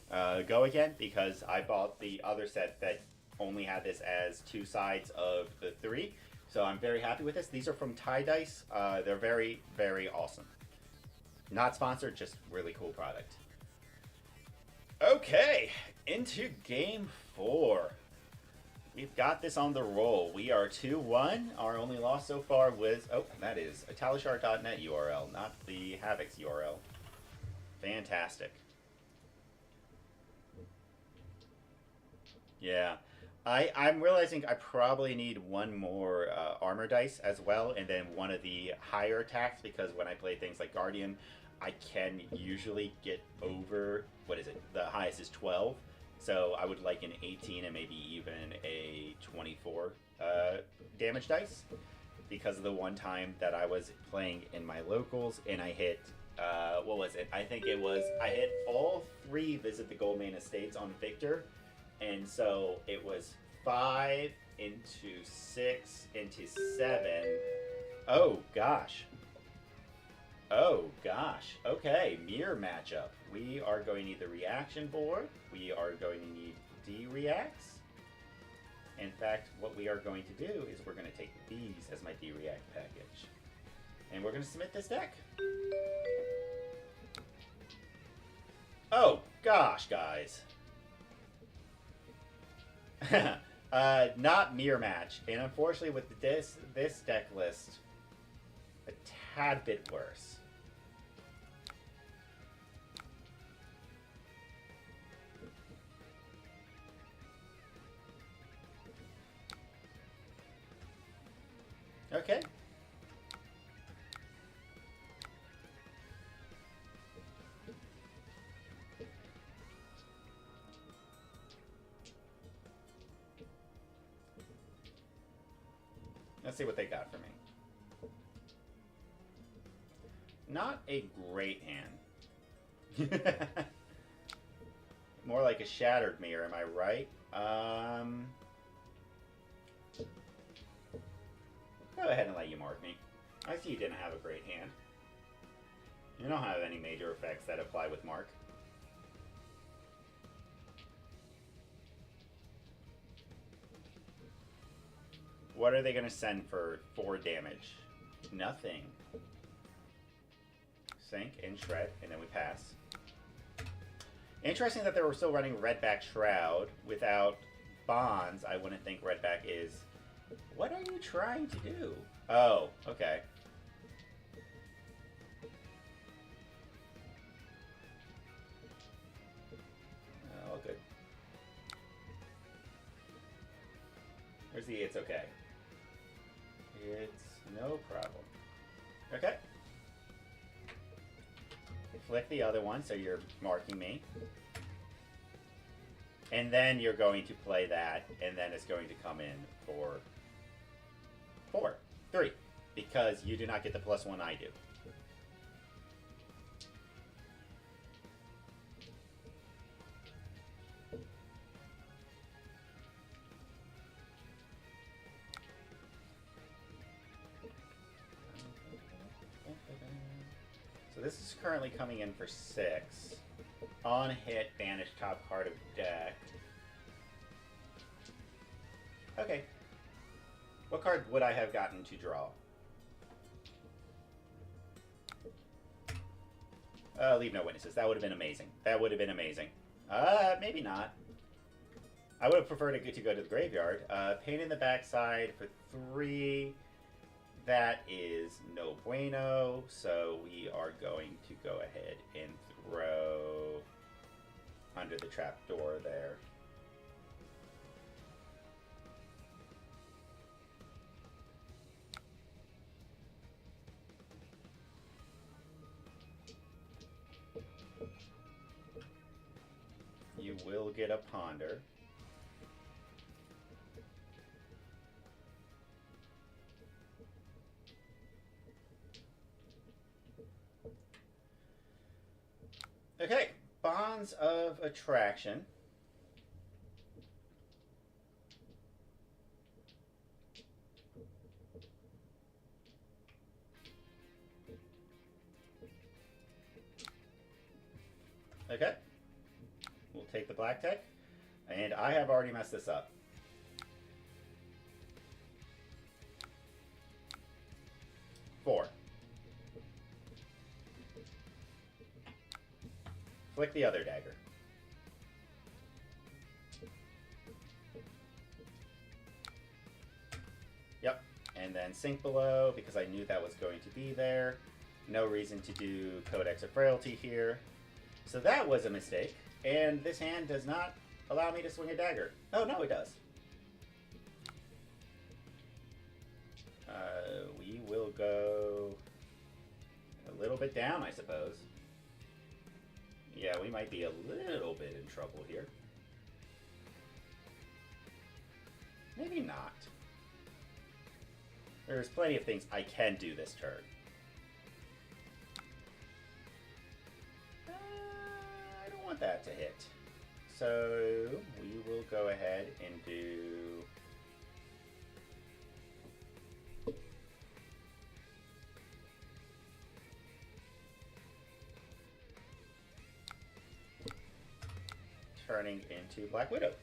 Go again, because I bought the other set that only had this as 2 sides of the 3. So I'm very happy with this. These are from Tie Dice. They're very, very awesome. Not sponsored, just really cool product. Okay, into game 4. We've got this on the roll. We are 2-1. Our only loss so far was... Oh, that is a Talishar.net URL, not the Havoc's URL. Fantastic. Yeah. I'm realizing I probably need 1 more armor dice as well, and then 1 of the higher attacks, because when I play things like Guardian, I can usually get over, what is it, the highest is 12, so I would like an 18 and maybe even a 24 damage dice, because of the one time that I was playing in my locals, and I hit, what was it, I think it was, I hit all 3 Visit the Goldmane Estates on Victor, and so it was 5 into 6 into 7. Oh, gosh. Oh, gosh. Okay, mirror matchup. We are going to need the reaction board. We are going to need D-reacts. In fact, what we are going to do is we're going to take these as my D-react package. And we're going to submit this deck. Oh, gosh, guys. Not mirror match, and unfortunately with this deck list, a tad bit worse. Okay. Let's see what they got for me. Not a great hand. More like a shattered mirror, am I right? Go ahead and let you mark me. I see you didn't have a great hand. You don't have any major effects that apply with mark. What are they going to send for 4 damage? Nothing. Sink and shred, and then we pass. Interesting that they were still running Redback Shroud without bonds. I wouldn't think Redback is... What are you trying to do? Oh, okay. All good. Where's the it's okay? It's no problem. Okay. Flick the other one so you're marking me. And then you're going to play that, and then it's going to come in for 3, because you do not get the +1 I do. So this is currently coming in for 6. On hit, banish top card of deck. Okay. What card would I have gotten to draw? Leave no witnesses. That would have been amazing. That would have been amazing. Maybe not. I would have preferred to go to the graveyard. Pain in the backside for 3. That is no bueno, so we are going to go ahead and throw under the trapdoor there. You will get a ponder. Okay, bonds of attraction. Okay, we'll take the black tech, and I have already messed this up. Four. Flick the other dagger. Yep, and then sink below because I knew that was going to be there. No reason to do Codex of Frailty here. So that was a mistake, and this hand does not allow me to swing a dagger. Oh, no, it does. We will go a little bit down, I suppose. Yeah, we might be a little bit in trouble here. Maybe not. There's plenty of things I can do this turn. I don't want that to hit. So we will go ahead and do... turning into Black Widow.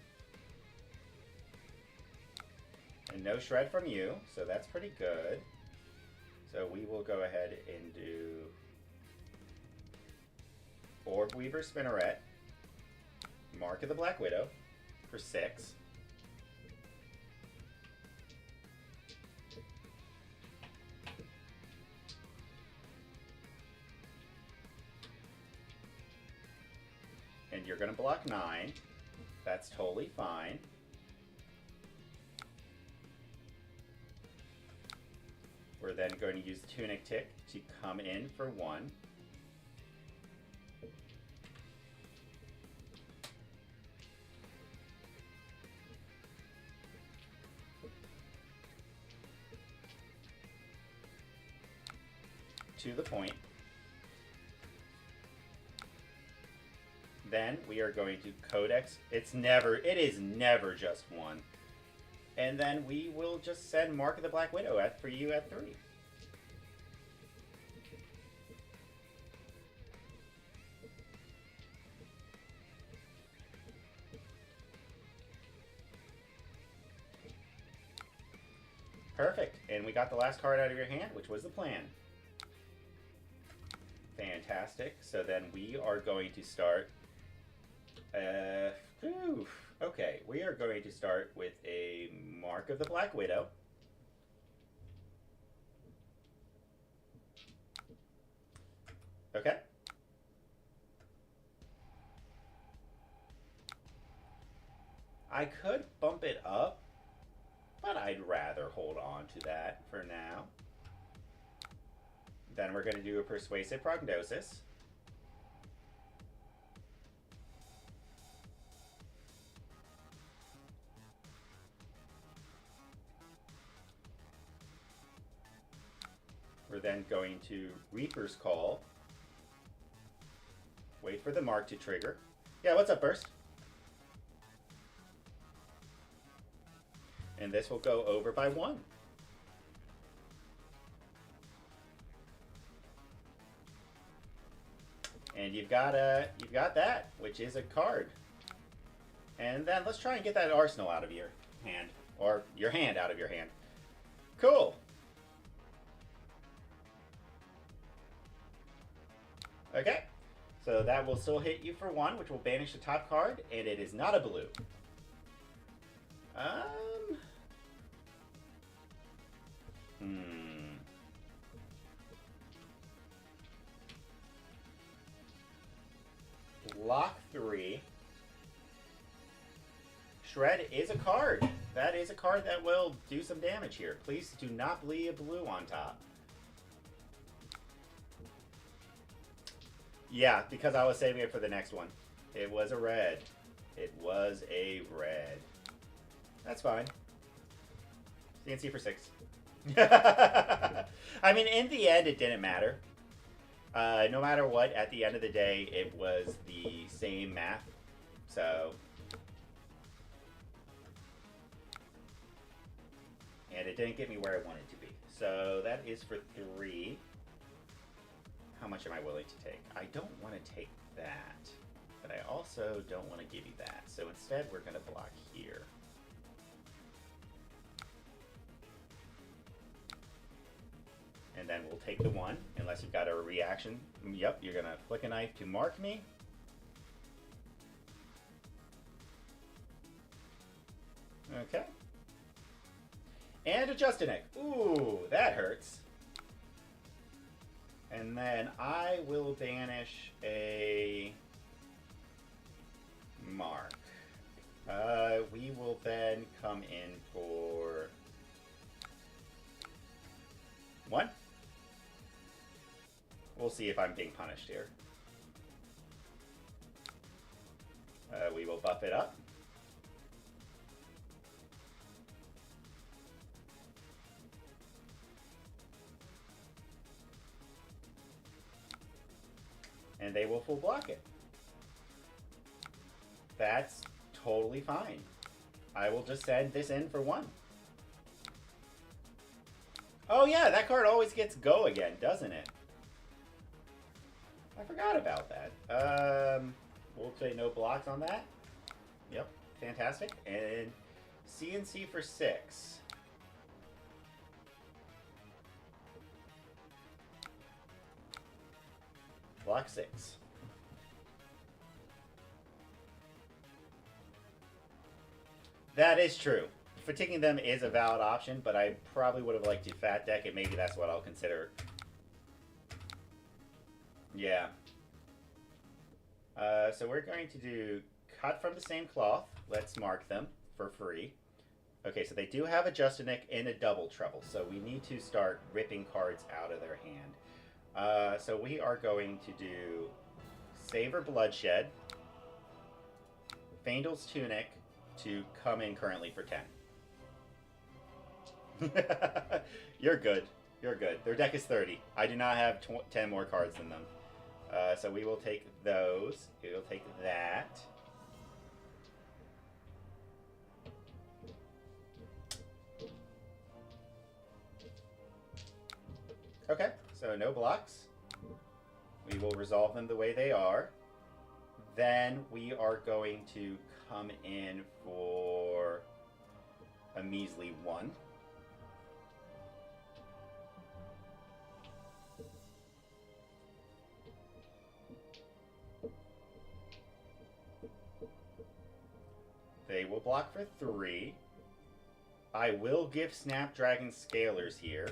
And no shred from you, so that's pretty good. So we will go ahead and do Orb Weaver Spinneret, Mark of the Black Widow for 6. And you're going to block 9. That's totally fine. We're then going to use Tunic Tick to come in for 1. To the point. Then we are going to Codex. It is never just 1. And then we will just send Mark of the Black Widow for you at 3. Perfect. And we got the last card out of your hand, which was the plan. Fantastic. So then we are going to start... Okay, we are going to start with a Mark of the Black Widow. Okay. I could bump it up, but I'd rather hold on to that for now. Then we're going to do a Persuasive Prognosis. We're then going to Reaper's Call. Wait for the mark to trigger. Yeah, what's up, Burst? And this will go over by 1. And you've got that, which is a card. And then let's try and get that arsenal out of your hand, or your hand out of your hand. Cool. Okay, so that will still hit you for 1, which will banish the top card, and it is not a blue. 3. Shred is a card. That is a card that will do some damage here. Please do not bleed a blue on top. Yeah, because I was saving it for the next one. It was a red. It was a red. That's fine. CNC for 6. I mean, in the end, it didn't matter. No matter what, at the end of the day, it was the same math. So... and it didn't get me where I wanted to be. So that is for 3. How much am I willing to take? I don't want to take that, but I also don't want to give you that. So instead, we're going to block here. And then we'll take the 1, unless you've got a reaction. Yep, you're going to flick a knife to mark me. Okay. And a Justinek. Ooh, that hurts. And then I will banish a mark. We will then come in for 1. We'll see if I'm being punished here. We will buff it up. And they will full block it. That's totally fine. I will just send this in for 1. Oh yeah, that card always gets go again, doesn't it? I forgot about that. We'll say no blocks on that. Yep, fantastic. And CNC for 6. Block 6. That is true. Fatiguing them is a valid option, but I probably would have liked to fat deck, and maybe that's what I'll consider. Yeah. So we're going to do cut from the same cloth. Let's mark them for free. Okay, so they do have a Justinek in a double trouble, so we need to start ripping cards out of their hand. So we are going to do Savor Bloodshed, Faendal's Tunic to come in currently for 10. You're good. You're good. Their deck is 30. I do not have 10 more cards than them. So we will take those. We will take that. Okay, so no blocks. We will resolve them the way they are. Then we are going to come in for a measly 1. They will block for 3. I will give Snapdragon Scalers here.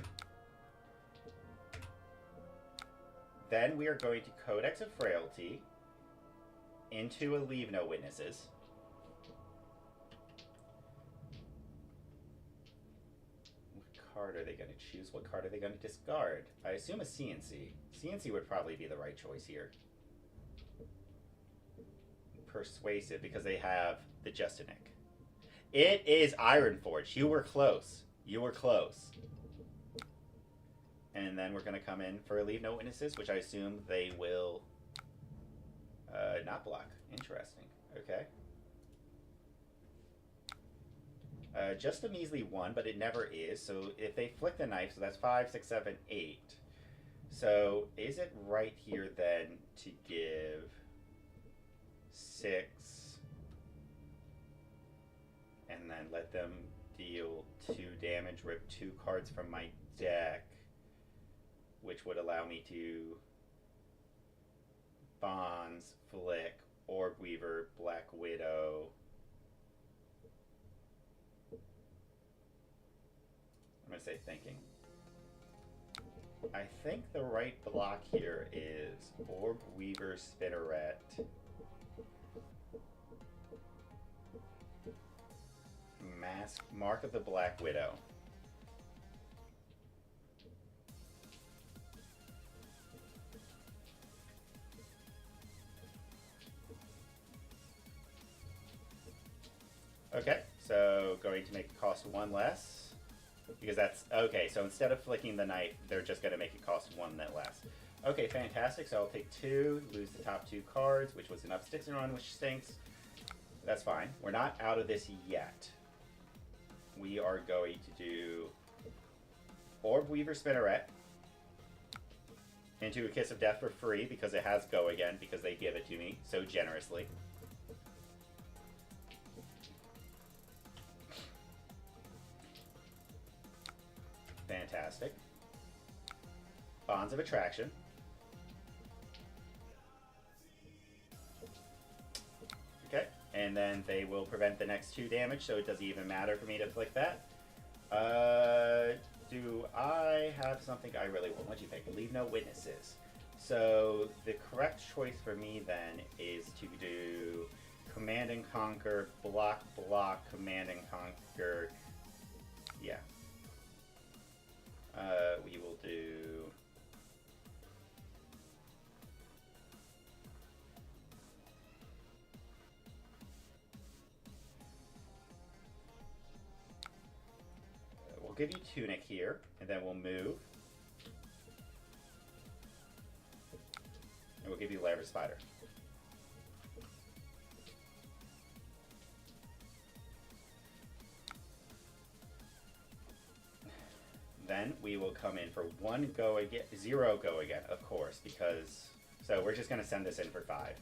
Then we are going to Codex of Frailty into a Leave No Witnesses. What card are they going to choose? What card are they going to discard? I assume a CNC. CNC would probably be the right choice here. Persuasive, because they have the Justinek. It is Ironforge. You were close. You were close. And then we're going to come in for Leave No Witnesses, which I assume they will not block. Interesting. Okay. Just a measly 1, but it never is. So if they flick the knife, so that's 5, 6, 7, 8. So is it right here then to give 6 and then let them deal 2 damage, rip 2 cards from my deck, which would allow me to Bonds, Flick, Orb Weaver, Black Widow. I'm going to say thinking. I think the right block here is Orb Weaver, Spinneret, Mark of the Black Widow. Okay, so going to make it cost 1 less. Because that's... Okay, so instead of flicking the knife, they're just going to make it cost 1 net less. Okay, fantastic. So I'll take 2, lose the top 2 cards, which was enough sticks and run, which stinks. That's fine. We're not out of this yet. We are going to do Orb Weaver Spinneret into a Kiss of Death for free because it has Go Again, because they give it to me so generously. Fantastic. Bonds of Attraction. Okay, and then they will prevent the next 2 damage, so it doesn't even matter for me to flick that. Do I have something I really want? What do you think? Leave no witnesses. So the correct choice for me then is to do Command and Conquer, block, Command and Conquer. Yeah. We will do... We'll give you Tunic here, and then we'll move. And we'll give you Lever Spider. Then we will come in for 1 go again, 0 go again, of course, because... So we're just going to send this in for 5.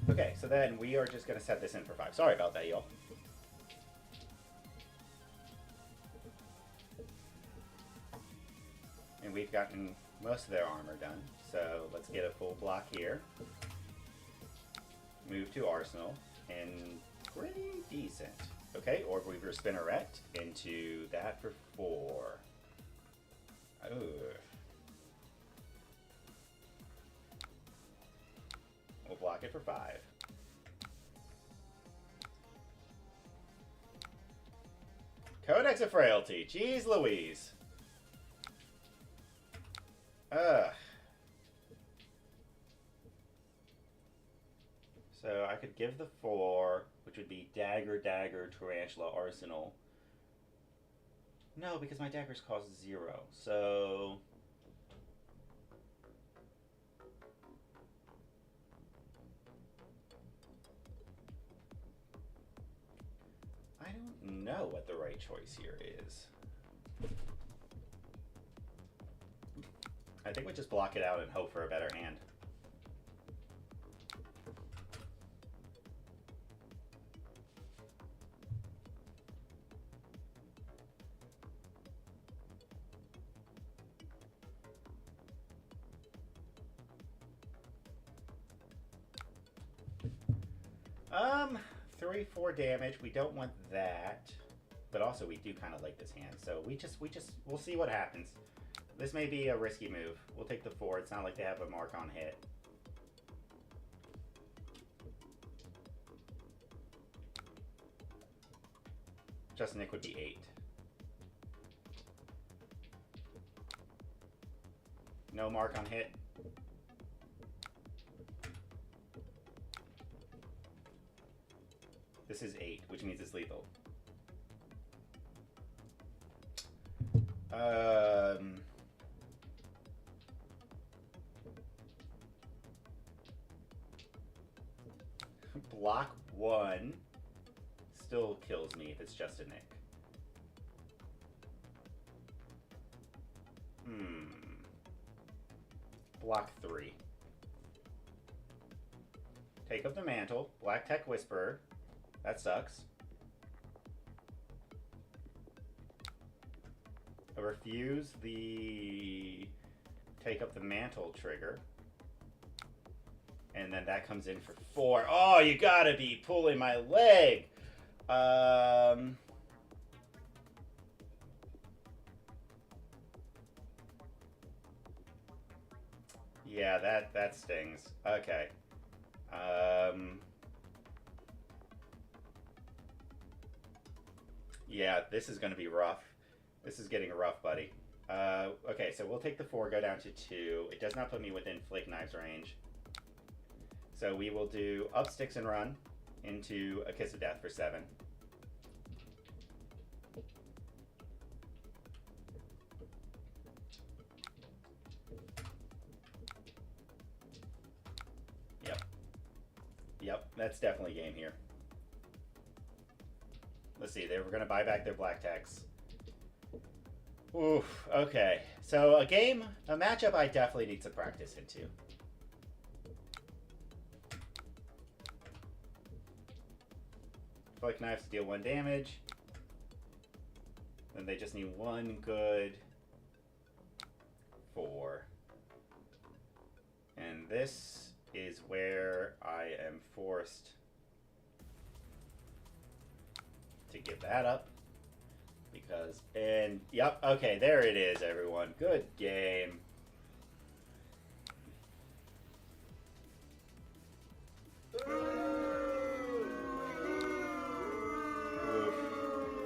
Okay, so then we are just going to set this in for 5. Sorry about that, y'all. And we've gotten most of their armor done, so let's get a full block here. Move to Arsenal, and pretty decent. Okay, Orb Weaver Spinneret into that for 4. Ugh. We'll block it for 5. Codex of Frailty. Jeez Louise. Ugh. So I could give the 4, which would be Dagger, Tarantula, Arsenal. No, because my daggers cost 0. So... I don't know what the right choice here is. I think we just block it out and hope for a better hand. Um, 3-4 damage. We don't want that, but also we do kind of like this hand. So we'll see what happens. This may be a risky move. We'll take the 4. It's not like they have a mark on hit. Just Nick would be 8. No mark on hit. This is 8, which means it's lethal. Block 1 still kills me if it's just a Nick. Block 3. Take up the mantle. Black Tech Whisperer. That sucks. refuse the take up the mantle trigger. And then that comes in for 4. Oh, you gotta be pulling my leg. Yeah, that stings. Okay. Yeah, this is gonna be rough. This is getting rough, buddy. Okay, so we'll take the 4, go down to 2. It does not put me within Flake Knife's range. So we will do up, sticks, and run into a Kiss of Death for 7. Yep. Yep, that's definitely game here. Let's see, they were going to buy back their black text. Oof, okay. So a matchup I definitely need to practice into. Flake Knives deal 1 damage. Then they just need 1 good 4. And this is where I am forced to give that up. Because, and, yep, okay, there it is, everyone. Good game.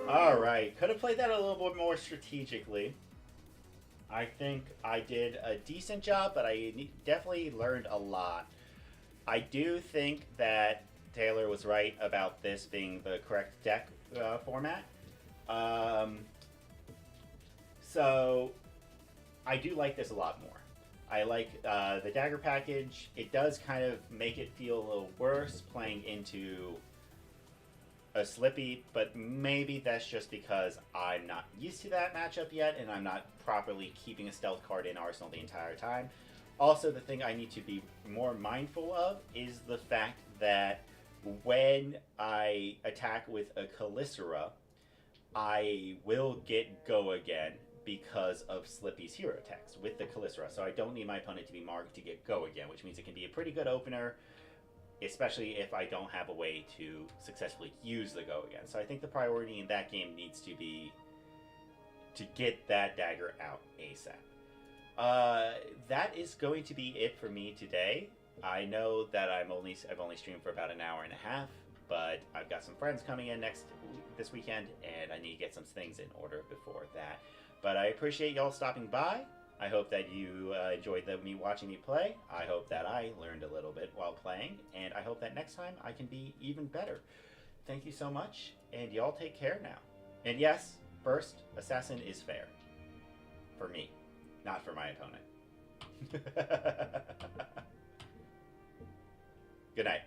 Alright, could have played that a little bit more strategically. I think I did a decent job, but I definitely learned a lot. I do think that Taylor was right about this being the correct deck format. So I do like this a lot more. I like the dagger package. It does kind of make it feel a little worse playing into a Slippy, but maybe that's just because I'm not used to that matchup yet and I'm not properly keeping a stealth card in Arsenal the entire time. Also, the thing I need to be more mindful of is the fact that when I attack with a Calicera, I will get go again because of Slippy's hero text with the Calicera. So I don't need my opponent to be marked to get go again, which means it can be a pretty good opener, especially if I don't have a way to successfully use the go again. So I think the priority in that game needs to be to get that dagger out ASAP. That is going to be it for me today. I know that I've only streamed for about an hour and a half, but I've got some friends coming in this weekend, and I need to get some things in order before that. But I appreciate y'all stopping by. I hope that you enjoyed me watching me play. I hope that I learned a little bit while playing, and I hope that next time I can be even better. Thank you so much, and y'all take care now. And yes, first, Assassin is fair. For me, not for my opponent. Good night.